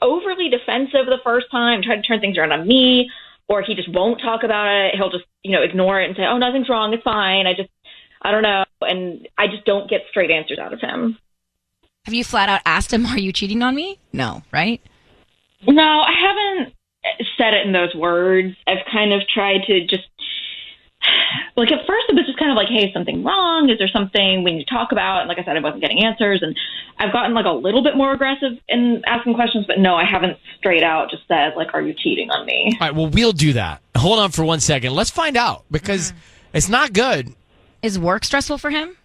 overly defensive the first time, tried to turn things around on me, or he just won't talk about it. He'll just, ignore it and say, oh, nothing's wrong, it's fine. I don't know. And I just don't get straight answers out of him. Have you flat out asked him, are you cheating on me? No, right? No, I haven't said it in those words. I've kind of tried to just, at first it was just kind of hey, is something wrong? Is there something we need to talk about? And like I said, I wasn't getting answers. And I've gotten a little bit more aggressive in asking questions, but no, I haven't straight out just said, are you cheating on me? All right, well, we'll do that. Hold on for 1 second. Let's find out, because it's not good. Is work stressful for him?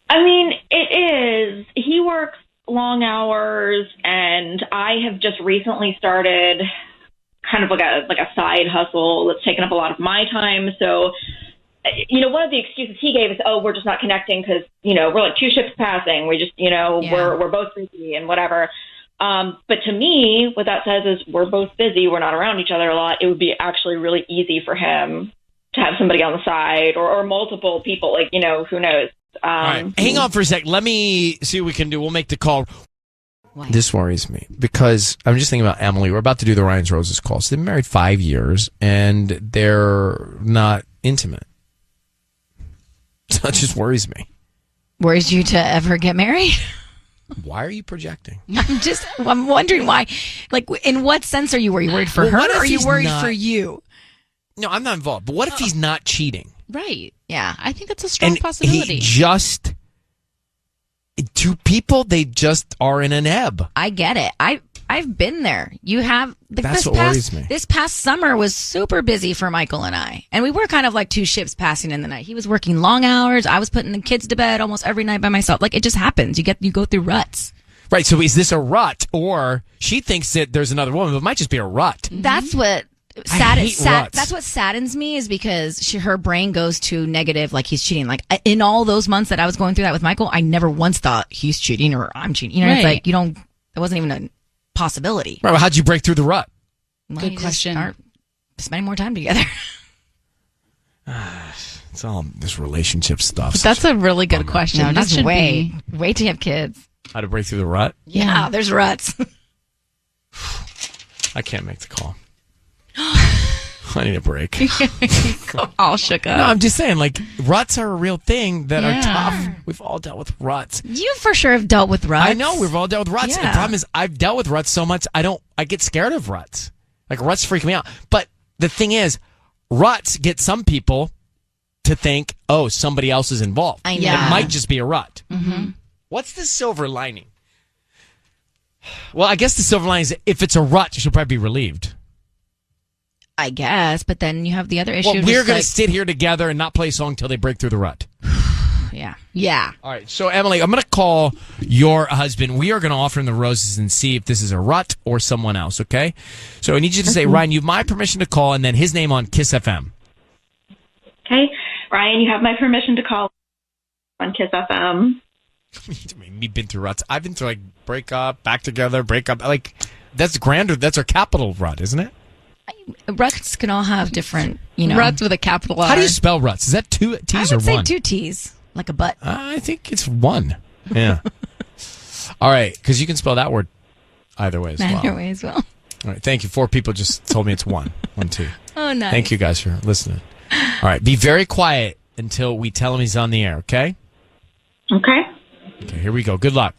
I mean, it is. He works long hours, and I have just recently started kind of like a side hustle that's taken up a lot of my time. So, one of the excuses he gave is, oh, we're just not connecting because, we're 2 ships passing. We just, we're both busy and whatever. But to me, what that says is we're both busy. We're not around each other a lot. It would be actually really easy for him to have somebody on the side or multiple people, who knows. All right, hang on for a sec. Let me see what we can do. We'll make the call. Why? This worries me because I'm just thinking about Emily. We're about to do the Ryan's Roses call. So they've been married 5 years and they're not intimate. So that just worries me. Worries you to ever get married? Why are you projecting? I'm wondering why. In what sense are you worried? Worried for her or are you worried for you? No, I'm not involved. But what if he's not cheating? Right. Yeah. I think that's a strong possibility. Two people, they just are in an ebb. I get it. I've been there. You have. That's what worries me. This past summer was super busy for Michael and I. And we were kind of like 2 ships passing in the night. He was working long hours. I was putting the kids to bed almost every night by myself. It just happens. You go through ruts. Right. So is this a rut? Or she thinks that there's another woman, but it might just be a rut. That's what... That's what saddens me is because her brain goes to negative, he's cheating. In all those months that I was going through that with Michael, I never once thought he's cheating or I'm cheating. It's it wasn't even a possibility. Right. Well, how'd you break through the rut? Good question. Start spending more time together. It's all this relationship stuff. That's a really good question. No, just wait till you have kids. How to break through the rut? Yeah, there's ruts. I can't make the call. I need a break. All shook up. No, I'm just saying, ruts are a real thing that are tough. We've all dealt with ruts. You for sure have dealt with ruts. I know, we've all dealt with ruts. Yeah. The problem is I've dealt with ruts so much, I get scared of ruts. Ruts freak me out. But the thing is, ruts get some people to think, oh, somebody else is involved. I know. It might just be a rut. Mm-hmm. What's the silver lining? Well, I guess the silver lining is if it's a rut, she'll probably be relieved. I guess, but then you have the other issue. Well, we're going to sit here together and not play a song until they break through the rut. Yeah. Yeah. All right. So, Emily, I'm going to call your husband. We are going to offer him the roses and see if this is a rut or someone else, okay? So I need you to say, Ryan, you have my permission to call, and then his name on Kiss FM. Okay. Ryan, you have my permission to call on Kiss FM. We've been through ruts. I've been through, break up, back together, break up. That's grander. That's our capital Rut, isn't it? Ruts can all have different, Ruts with a capital R. How do you spell Ruts? Is that 2 T's or I would say one? 2 T's, like a butt. I think it's 1. Yeah. All right, because you can spell that word either way as well. Either way as well. All right, thank you. 4 people just told me it's 1. 1, 2. Oh, nice. Thank you guys for listening. All right, be very quiet until we tell him he's on the air, okay? Okay. Okay, here we go. Good luck.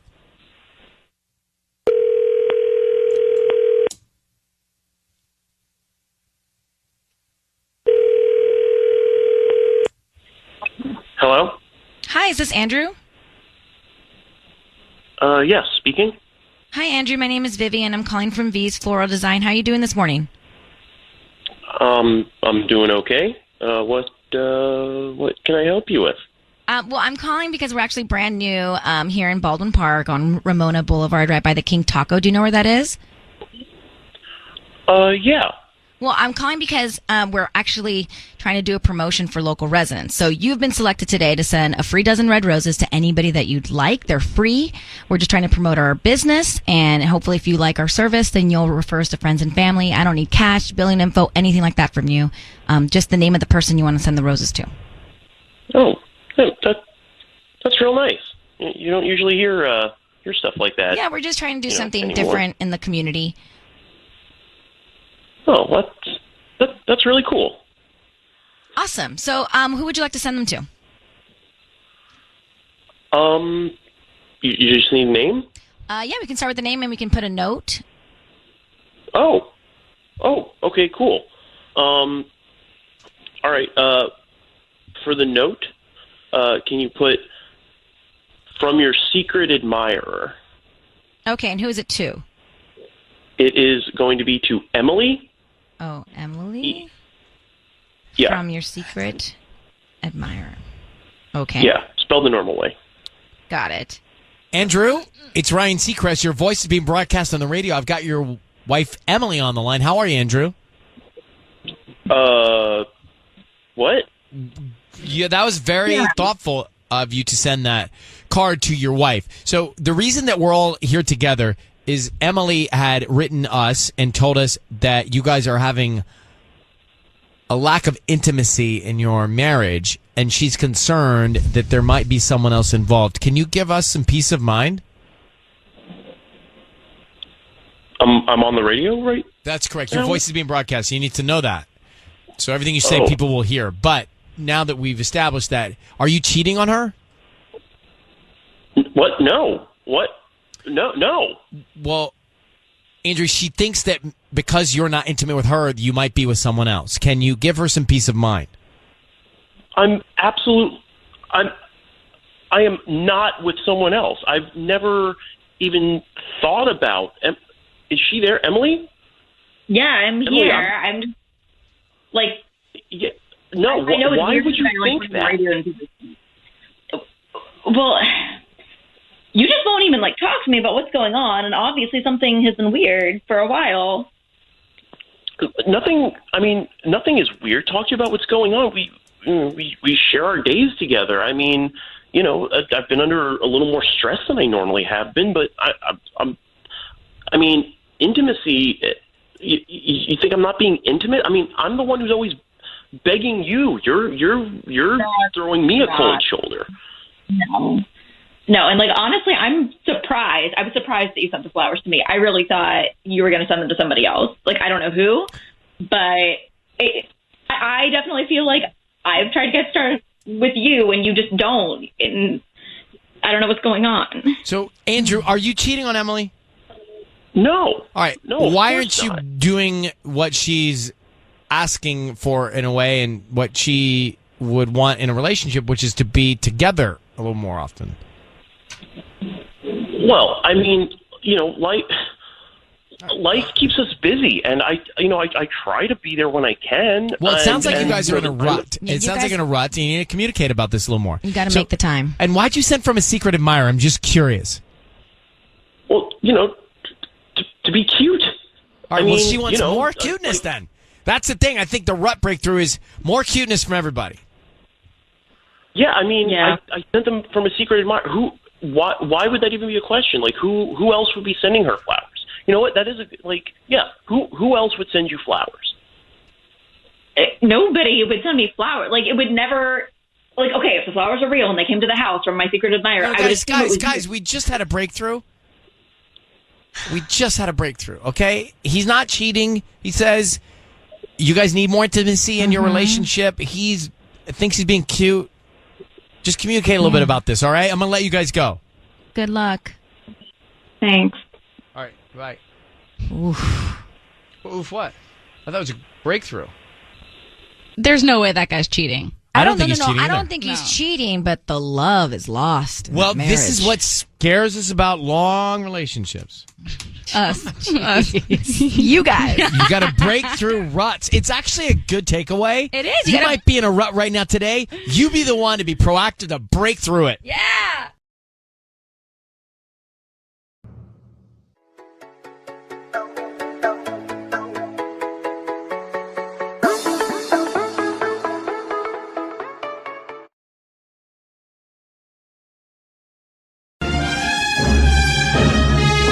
Hello? Hi, is this Andrew? Yes, speaking. Hi, Andrew. My name is Vivian. I'm calling from V's Floral Design. How are you doing this morning? I'm doing okay. What can I help you with? Well, I'm calling because we're actually brand new here in Baldwin Park on Ramona Boulevard, right by the King Taco. Do you know where that is? Yeah. Well, I'm calling because we're actually trying to do a promotion for local residents. So you've been selected today to send a free dozen red roses to anybody that you'd like. They're free. We're just trying to promote our business, and hopefully if you like our service, then you'll refer us to friends and family. I don't need cash, billing info, anything like that from you. Just the name of the person you want to send the roses to. Oh, that's real nice. You don't usually hear stuff like that. Yeah, we're just trying to do something anymore. different in the community. Oh, that's really cool. Awesome. So, who would you like to send them to? You just need a name? Yeah, we can start with the name and we can put a note. Oh, okay, cool. All right. For the note, can you put from your secret admirer? Okay, and who is it to? It is going to be to Emily. Oh, Emily? Yeah. From your secret admirer. Okay. Yeah, spelled the normal way. Got it. Andrew, it's Ryan Seacrest. Your voice is being broadcast on the radio. I've got your wife, Emily, on the line. How are you, Andrew? What? Yeah, that was very thoughtful of you to send that card to your wife. So the reason that we're all here together is Emily had written us and told us that you guys are having a lack of intimacy in your marriage, and she's concerned that there might be someone else involved. Can you give us some peace of mind? I'm on the radio, right? That's correct. Your voice is being broadcast. You need to know that. So everything you say, people will hear. But now that we've established that, are you cheating on her? What? No. What? No. Well, Andrew, she thinks that because you're not intimate with her, you might be with someone else. Can you give her some peace of mind? I am not with someone else. I've never even thought about. Is she there, Emily? Yeah, I'm Emily, here. I'm just like. Yeah, no. I know why would you think that? Well, you just won't even talk to me about what's going on, and obviously something has been weird for a while. Nothing. I mean, nothing is weird. Talk to you about what's going on. We share our days together. I mean, I've been under a little more stress than I normally have been, but I mean, intimacy. You think I'm not being intimate? I mean, I'm the one who's always begging you. You're throwing me a cold shoulder. No, and honestly, I'm surprised. I was surprised that you sent the flowers to me. I really thought you were going to send them to somebody else. I don't know who, but I definitely feel like I've tried to get started with you and you just don't. And I don't know what's going on. So, Andrew, are you cheating on Emily? No. All right. No. Why aren't you doing what she's asking for in a way and what she would want in a relationship, which is to be together a little more often? Well, I mean, life keeps us busy, and I try to be there when I can. Well, it sounds like you guys are in a rut. It sounds like in a rut, and you need to communicate about this a little more. You got to make the time. And why'd you send from a secret admirer? I'm just curious. Well, to be cute. All right, well, she wants more cuteness then. That's the thing. I think the rut breakthrough is more cuteness from everybody. Yeah, I mean, I sent them from a secret admirer. Why would that even be a question? Who else would be sending her flowers? You know what? That is who else would send you flowers? Nobody would send me flowers. Like, it would never. Like, okay, if the flowers are real and they came to the house from my secret admirer, I would assume it was guys, we just had a breakthrough. Okay, he's not cheating. He says you guys need more intimacy in your relationship. He thinks he's being cute. Just communicate a little bit about this, all right? I'm gonna let you guys go. Good luck. Thanks. All right, bye. Oof, what? I thought it was a breakthrough. There's no way that guy's cheating. I don't think he's cheating I either. don't think he's cheating, but the love is lost. in Well, that this is marriage. what scares us about long relationships. Us. You guys. You got to break through ruts. It's actually a good takeaway. It is. You might be in a rut right now today. You be the one to be proactive to break through it. Yeah.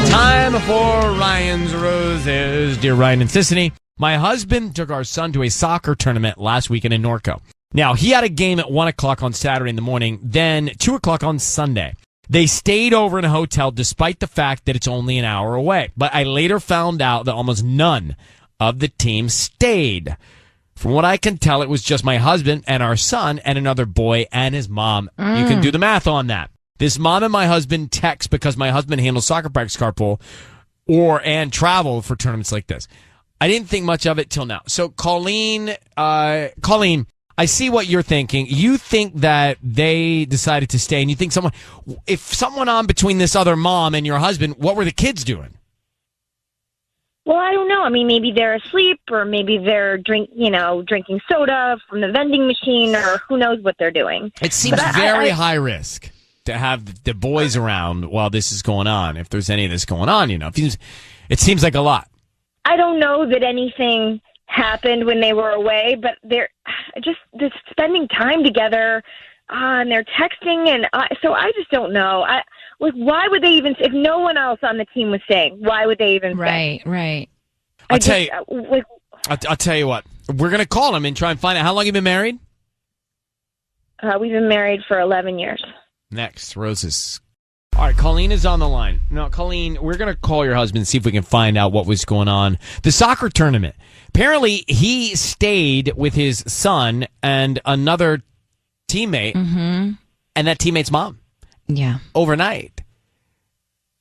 Time for Ryan's Roses. Dear Ryan and Sissany, my husband took our son to a soccer tournament last weekend in Norco. Now, he had a game at 1 o'clock on Saturday in the morning, then 2 o'clock on Sunday. They stayed over in a hotel despite the fact that it's only an hour away. But I later found out that almost none of the team stayed. From what I can tell, it was just my husband and our son and another boy and his mom. You can do the math on that. This mom and my husband text because my husband handles soccer practice carpool and travel for tournaments like this. I didn't think much of it till now. So Colleen, I see what you're thinking. You think that they decided to stay, and you think if someone on between this other mom and your husband, what were the kids doing? Well, I don't know. I mean, maybe they're asleep, or maybe they're drinking soda from the vending machine, or who knows what they're doing. It seems very high risk to have the boys around while this is going on. If there's any of this going on, it seems like a lot. I don't know that anything happened when they were away, but they're just spending time together, and they're texting, and so I just don't know. Why would they even? If no one else on the team was staying, why would they even stay? Right. I'll tell you what. We're gonna call him and try and find out how long you've been married. We've been married for 11 years. Next, Roses. All right, Colleen is on the line. Now, Colleen, we're going to call your husband and see if we can find out what was going on. The soccer tournament. Apparently, he stayed with his son and another teammate, and that teammate's mom. Yeah. Overnight.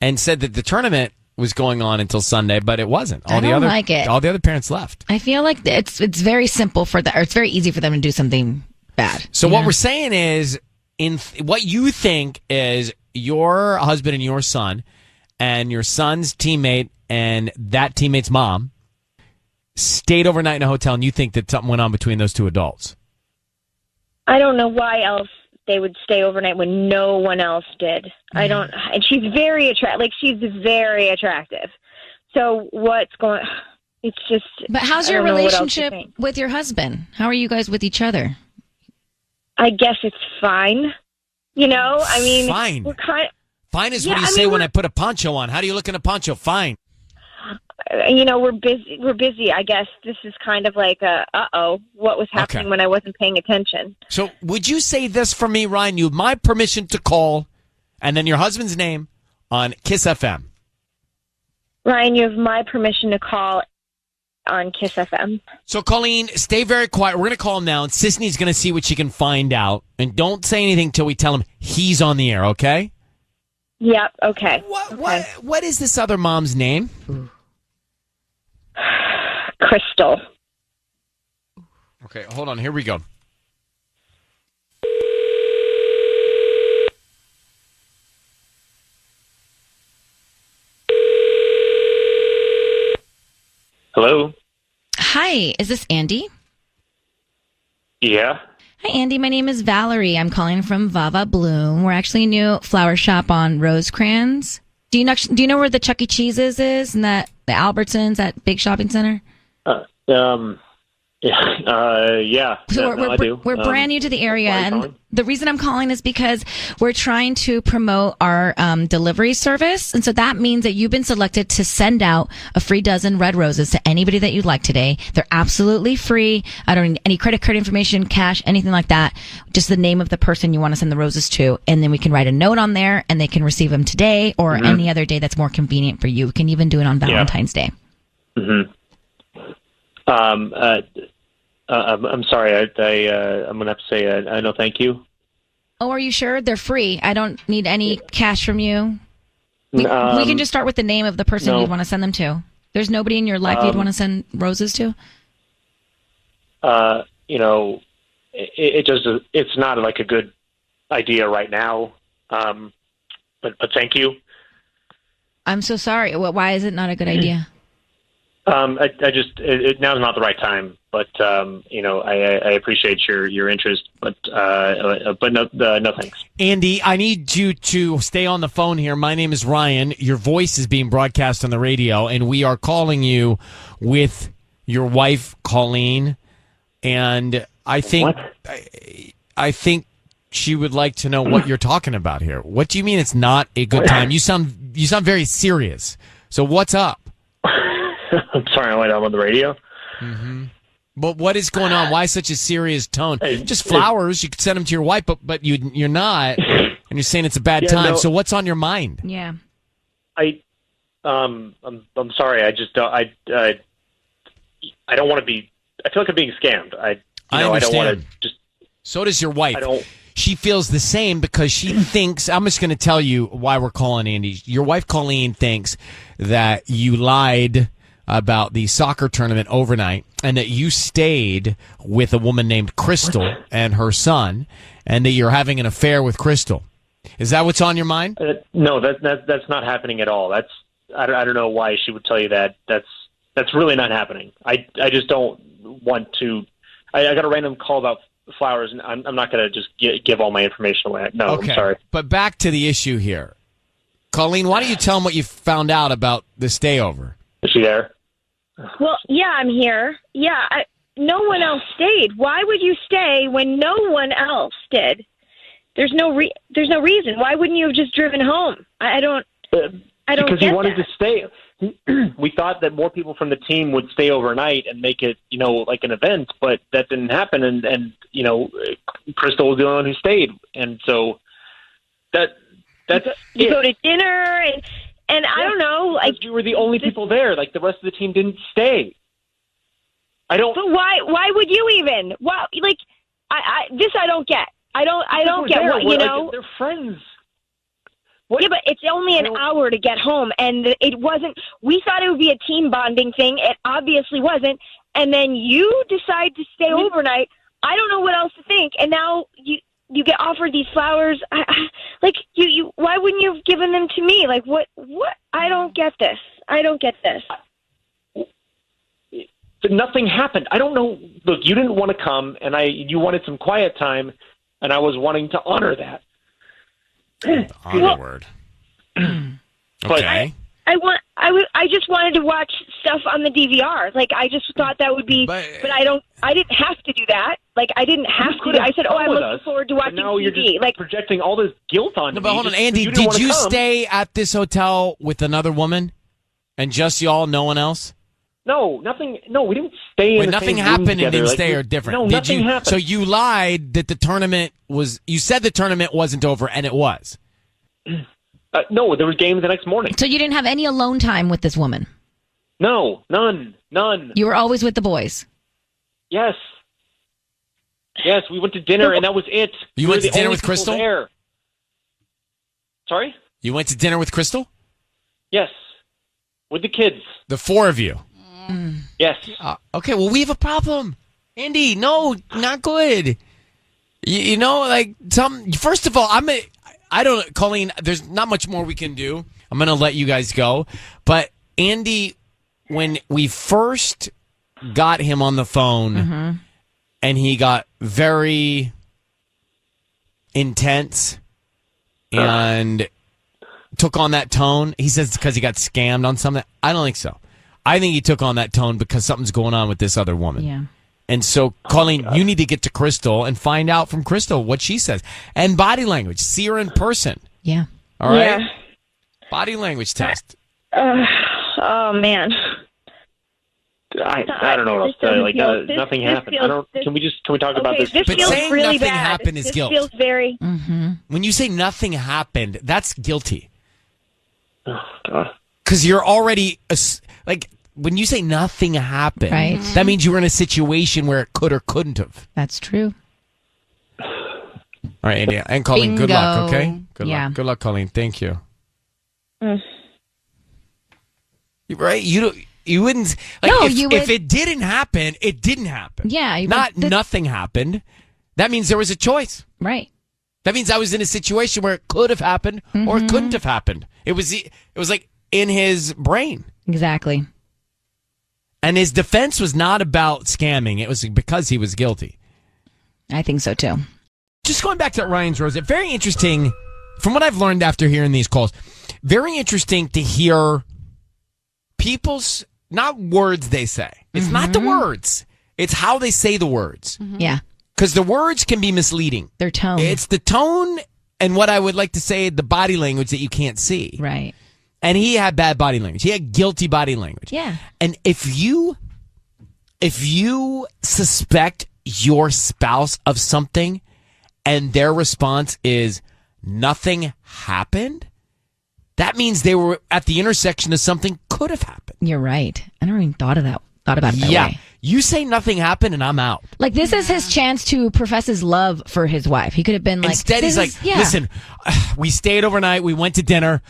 And said that the tournament was going on until Sunday, but it wasn't. I don't like it. All the other parents left. I feel like it's very simple it's very easy for them to do something bad. So what we're saying is, what you think is your husband and your son and your son's teammate and that teammate's mom stayed overnight in a hotel, and you think that something went on between those two adults. I don't know why else they would stay overnight when no one else did. I don't. And she's very very attractive. So what's going? It's just. But how's your relationship with your husband? How are you guys with each other? I guess it's fine. I mean, fine. We're fine is what you say when I put a poncho on. How do you look in a poncho? Fine. We're busy. We're busy. I guess this is kind of like what was happening when I wasn't paying attention. So would you say this for me, Ryan? You have my permission to call, and then your husband's name on Kiss FM. Ryan, you have my permission to call on Kiss FM. So, Colleen, stay very quiet. We're going to call him now, and Sisney's going to see what she can find out. And don't say anything till we tell him he's on the air, okay? Yep, okay. What is this other mom's name? Crystal. Okay, hold on. Here we go. Hello? Hi, is this Andy? Yeah. Hi, Andy. My name is Valerie. I'm calling from Vava Bloom. We're actually a new flower shop on Rosecrans. Do you know where the Chuck E. Cheese's is and the Albertsons, that big shopping center? Yeah. So I do. We're brand new to the area, why are you and calling? the reason I'm calling is because we're trying to promote our delivery service, and so that means that you've been selected to send out a free dozen red roses to anybody that you'd like today. They're absolutely free. I don't need any credit card information, cash, anything like that. Just the name of the person you want to send the roses to, and then we can write a note on there, and they can receive them today or any other day that's more convenient for you. We can even do it on Valentine's Day. Mm-hmm. I'm sorry. I'm gonna have to say no, thank you. Oh, are you sure? They're free. I don't need any cash from you. We can just start with the name of the person you'd want to send them to. There's nobody in your life you'd want to send roses to? It's not like a good idea right now. But thank you. I'm so sorry. Why is it not a good idea? Now's not the right time, but I appreciate your interest, but no thanks. Andy, I need you to stay on the phone here. My name is Ryan. Your voice is being broadcast on the radio, and we are calling you with your wife, Colleen. And I think she would like to know what you're talking about here. What do you mean it's not a good time? You sound very serious. So what's up? I'm sorry, I'm on the radio. Mm-hmm. But what is going on? Why such a serious tone? Just flowers. You could send them to your wife, but you're not, and you're saying it's a bad time. No. So what's on your mind? Yeah. I'm sorry. I just don't. I don't want to be. I feel like I'm being scammed. I understand. don't want to just. So does your wife. She feels the same because she thinks. I'm just going to tell you why we're calling Andy. Your wife, Colleen, thinks that you lied about the soccer tournament overnight and that you stayed with a woman named Crystal and her son, and that you're having an affair with Crystal. Is that what's on your mind? No, that's not happening at all. I don't know why she would tell you that. That's really not happening. I just don't want to. I got a random call about flowers, and I'm not going to just give all my information away. No, Okay. I'm sorry. But back to the issue here. Colleen, why don't you tell them what you found out about the stayover? Is she there? Well, yeah, I'm here. Yeah, no one else stayed. Why would you stay when no one else did? There's no reason. Why wouldn't you have just driven home? I don't Because he get wanted that. to stay. We thought that more people from the team would stay overnight and make it, like an event, but that didn't happen. And Crystal was the only one who stayed, and so that's You go to dinner and I don't know, like you were the only people there. Like the rest of the team didn't stay. I don't. But why would you even? Why, like I don't get. I don't get there. what They're friends. Yeah, but it's only an hour to get home, and it wasn't. We thought it would be a team bonding thing. It obviously wasn't. And then you decide to stay overnight. I don't know what else to think. And now you get offered these flowers. You why wouldn't you have given them to me? Like what? I don't get this. I don't get this. But nothing happened. I don't know. Look, you didn't want to come, and you wanted some quiet time, and I was wanting to honor that. Word. Okay. I just wanted to watch stuff on the DVR. Like I just thought that would be, but I didn't have to do that. Like I didn't have to. I said, I'm looking forward to watching now TV. You're just like projecting all this guilt on me. But hold on, Andy, did did you stay at this hotel with another woman and just y'all, no one else? No, nothing. No, we didn't stay in the nothing same room happened and together. didn't Like, stay or different. No, Did nothing you, happened. So you lied that the tournament was. You said the tournament wasn't over, and it was. No, there was games the next morning. So you didn't have any alone time with this woman? No, none. You were always with the boys? Yes, we went to dinner, and that was it. You We went were to the dinner only with people Crystal? there. Sorry? You went to dinner with Crystal? Yes, with the kids. The four of you? Yes. Okay, well, we have a problem. Andy, no, not good. First of all, I don't, Colleen, there's not much more we can do. I'm going to let you guys go. But Andy, when we first got him on the phone and he got very intense and took on that tone, he says it's because he got scammed on something. I don't think so. I think he took on that tone because something's going on with this other woman. Yeah. And so, Colleen, you need to get to Crystal and find out from Crystal what she says. And body language. See her in person. Yeah. All right? Yeah. Body language test. Oh man. I don't know what else to tell you. Like, nothing happened. Can we talk about this? This But feels saying really nothing bad. happened is this guilt. feels very. When you say nothing happened, that's guilty. Oh, God. Because you're already, like, when you say nothing happened, Right. that means you were in a situation where it could or couldn't have. That's true. All right, Andy. And Colleen, good luck, okay? Good Yeah. luck. Good luck, Colleen. Thank you. Mm. Right? You wouldn't, like, No, if it didn't happen, it didn't happen. Yeah. Nothing happened. That means there was a choice. Right. That means I was in a situation where it could have happened or it couldn't have happened. It was like in his brain. Exactly. And his defense was not about scamming. It was because he was guilty. I think so too. Just going back to Ryan's Rose, very interesting, from what I've learned after hearing these calls, very interesting to hear people's, not words they say. It's not the words. It's how they say the words. Yeah. Because the words can be misleading. Their tone. It's the tone and what I would like to say, the body language that you can't see. Right. And he had bad body language. He had guilty body language. Yeah. And if you suspect your spouse of something and their response is nothing happened, that means they were at the intersection of something could have happened. You're right. I never even thought about it that way. You say nothing happened and I'm out. Like, this is his chance to profess his love for his wife. He could have been like, instead he's like, listen, we stayed overnight, we went to dinner,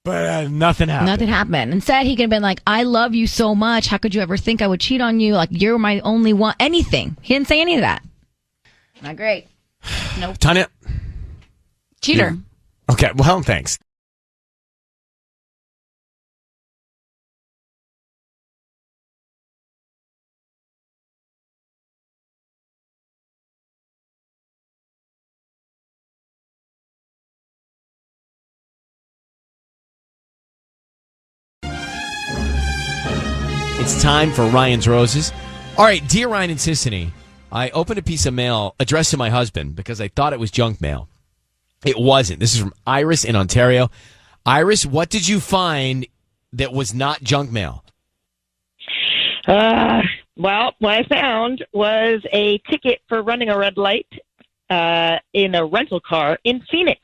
but nothing happened. Nothing happened. Instead, he could have been like, I love you so much. How could you ever think I would cheat on you? Like, you're my only one. Anything. He didn't say any of that. Not great. Nope. Tanya? Cheater. Okay, well, thanks. It's time for Ryan's Roses. All right, dear Ryan and Sissany, I opened a piece of mail addressed to my husband because I thought it was junk mail. It wasn't. This is from Iris in Ontario. Iris, what did you find that was not junk mail? Well, what I found was a ticket for running a red light in a rental car in Phoenix.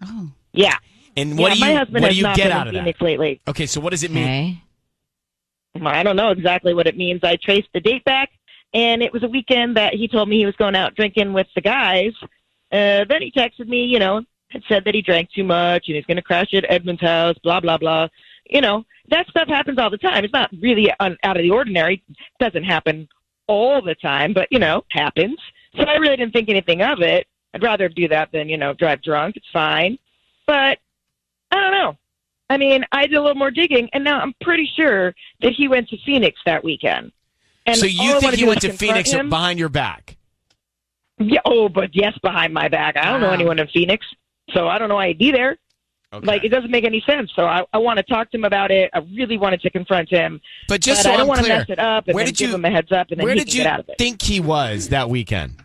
Oh. Yeah. And what my husband do has you not get been out in of Phoenix that? lately. Okay, so what does it mean? I don't know exactly what it means. I traced the date back, and it was a weekend that he told me he was going out drinking with the guys. Then he texted me, had said that he drank too much and he's going to crash at Edmund's house, blah, blah, blah. That stuff happens all the time. It's not really out of the ordinary. It doesn't happen all the time, but, happens. So I really didn't think anything of it. I'd rather do that than, drive drunk. It's fine. But I don't know. I mean, I did a little more digging, and now I'm pretty sure that he went to Phoenix that weekend. And So all I you think wanna he do went is to confront Phoenix him. behind your back? Yeah, but yes, behind my back. I don't know anyone in Phoenix, so I don't know why he'd be there. Okay. Like, it doesn't make any sense. So I want to talk to him about it. I really wanted to confront him. But just so I don't I'm want to clear, mess it up and where then did give you- him a heads up and then Where he did can you get out of it. think he was that weekend?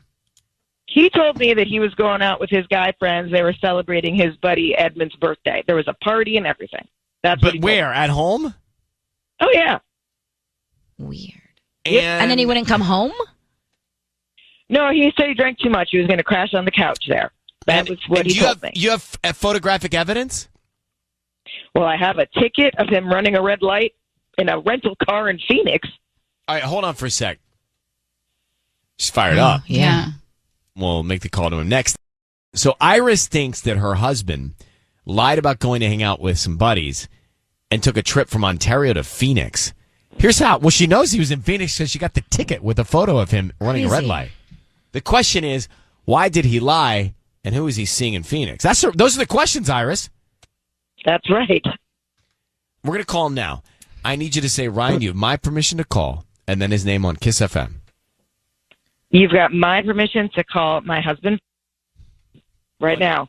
He told me that he was going out with his guy friends. They were celebrating his buddy Edmund's birthday. There was a party and everything. That's what But he where? told me. At home? Oh, yeah. Weird. And then he wouldn't come home? No, he said he drank too much. He was going to crash on the couch there. That was what and he told me. You have photographic evidence? Well, I have a ticket of him running a red light in a rental car in Phoenix. All right, hold on for a sec. She's fired up. Yeah. We'll make the call to him next. So Iris thinks that her husband lied about going to hang out with some buddies and took a trip from Ontario to Phoenix. Here's how. Well, she knows he was in Phoenix because she got the ticket with a photo of him running a red Crazy. light. The question is, why did he lie, and who is he seeing in Phoenix? Those are the questions, Iris. That's right. We're going to call him now. I need you to say, Ryan, you have my permission to call, and then his name on Kiss FM. You've got my permission to call my husband right now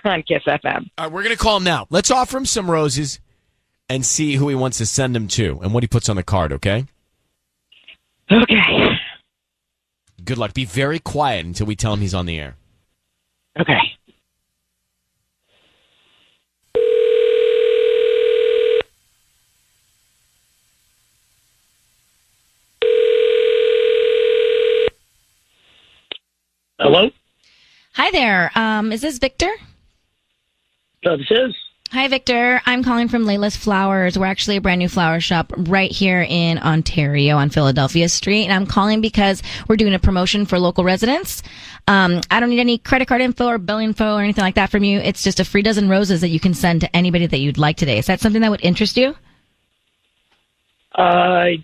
on Kiss FM. All right, we're going to call him now. Let's offer him some roses and see who he wants to send them to and what he puts on the card, okay? Okay. Good luck. Be very quiet until we tell him he's on the air. Okay. Hello? Hi there. Is this Victor? This is. Hi, Victor. I'm calling from Layla's Flowers. We're actually a brand new flower shop right here in Ontario on Philadelphia Street. And I'm calling because we're doing a promotion for local residents. I don't need any credit card info or bill info or anything like that from you. It's just a free dozen roses that you can send to anybody that you'd like today. Is that something that would interest you? I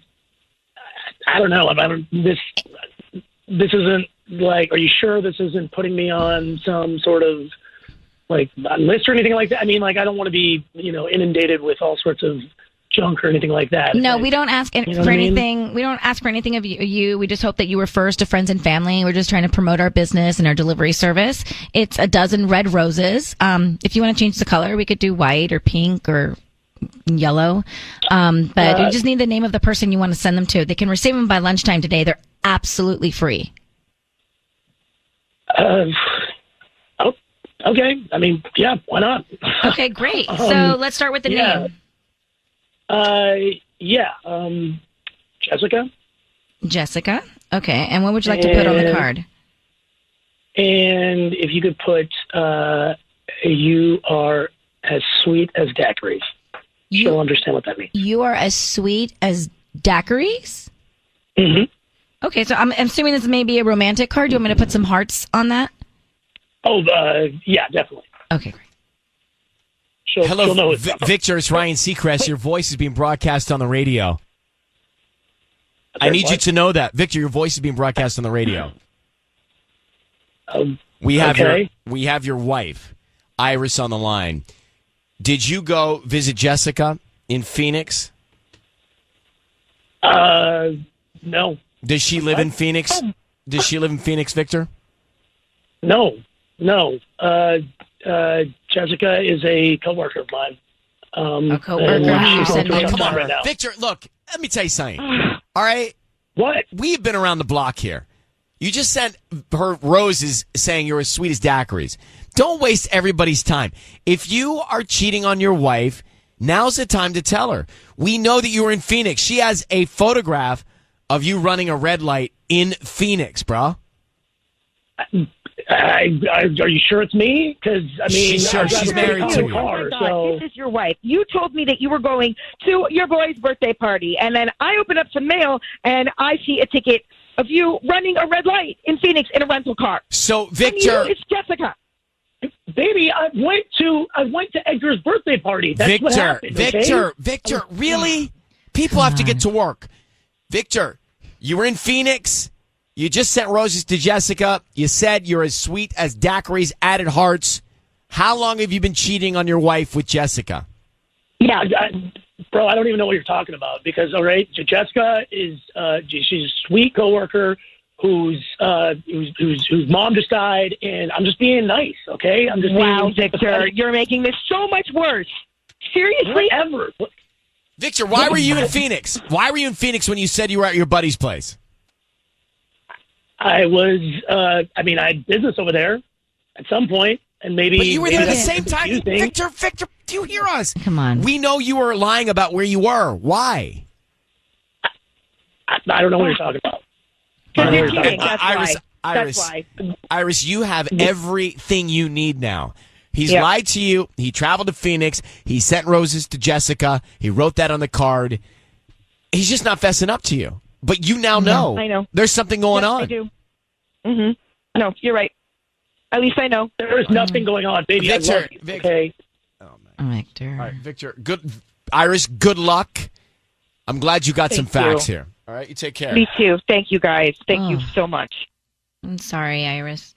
don't know. This isn't like, are you sure this isn't putting me on some sort of like list or anything like that? I mean, like, I don't want to be, inundated with all sorts of junk or anything like that. No, we don't ask for anything. We don't ask for anything of you. We just hope that you refer us to friends and family. We're just trying to promote our business and our delivery service. It's a dozen red roses. If you want to change the color, we could do white or pink or yellow. But we just need the name of the person you want to send them to. They can receive them by lunchtime today. They're absolutely free. Okay. I mean, yeah, why not? Okay, great. So let's start with the name. Jessica. Jessica. Okay. And what would you like to put on the card? And if you could put, you are as sweet as daiquiris. She'll understand what that means. You are as sweet as daiquiris? Mm-hmm. Okay, so I'm assuming this may be a romantic card. Do you want me to put some hearts on that? Oh, yeah, definitely. Okay, great. Hello, she'll know Victor. It's Ryan Seacrest. Your voice is being broadcast on the radio. I need you to know that, Victor. Your voice is being broadcast on the radio. We have your wife, Iris, on the line. Did you go visit Jessica in Phoenix? No. Does she live in Phoenix? Does she live in Phoenix, Victor? No. Jessica is a coworker of mine. A coworker. Come on, right now. Victor. Look, let me tell you something. All right. What? We've been around the block here. You just sent her roses saying you're as sweet as daiquiris. Don't waste everybody's time. If you are cheating on your wife, now's the time to tell her. We know that you were in Phoenix. She has a photograph of you running a red light in Phoenix, bro. Are you sure it's me? Because, I mean, she's married to you. Car, Oh my God, this is your wife. You told me that you were going to your boy's birthday party, and then I open up some mail, and I see a ticket of you running a red light in Phoenix in a rental car. So, Victor, it's Jessica. Baby, I went to Edgar's birthday party. That's what happened, Victor, really? People have to get to work. Victor, you were in Phoenix. You just sent roses to Jessica. You said you're as sweet as daiquiris, added hearts. How long have you been cheating on your wife with Jessica? Yeah, bro, I don't even know what you're talking about because, all right, Jessica is she's a sweet coworker whose mom just died, and I'm just being nice, okay? I'm just being Victor, you're making this so much worse. Seriously? Whatever. Victor, why were you in Phoenix? Why were you in Phoenix when you said you were at your buddy's place? I was, I had business over there at some point, and maybe... But you were there at the same time. Victor, do you hear us? Come on. We know you were lying about where you were. Why? I don't know what you're talking about. Iris, you have everything you need now. He's lied to you. He traveled to Phoenix. He sent roses to Jessica. He wrote that on the card. He's just not fessing up to you. But you now know. I know. There's something going on. I do. Mm-hmm. No, you're right. At least I know. There is nothing going on, baby. Victor, I love you, okay? Victor. All right, Victor. Iris, good luck. I'm glad you got some facts here. All right, you take care. Me too. Thank you, guys. Thank you so much. I'm sorry, Iris.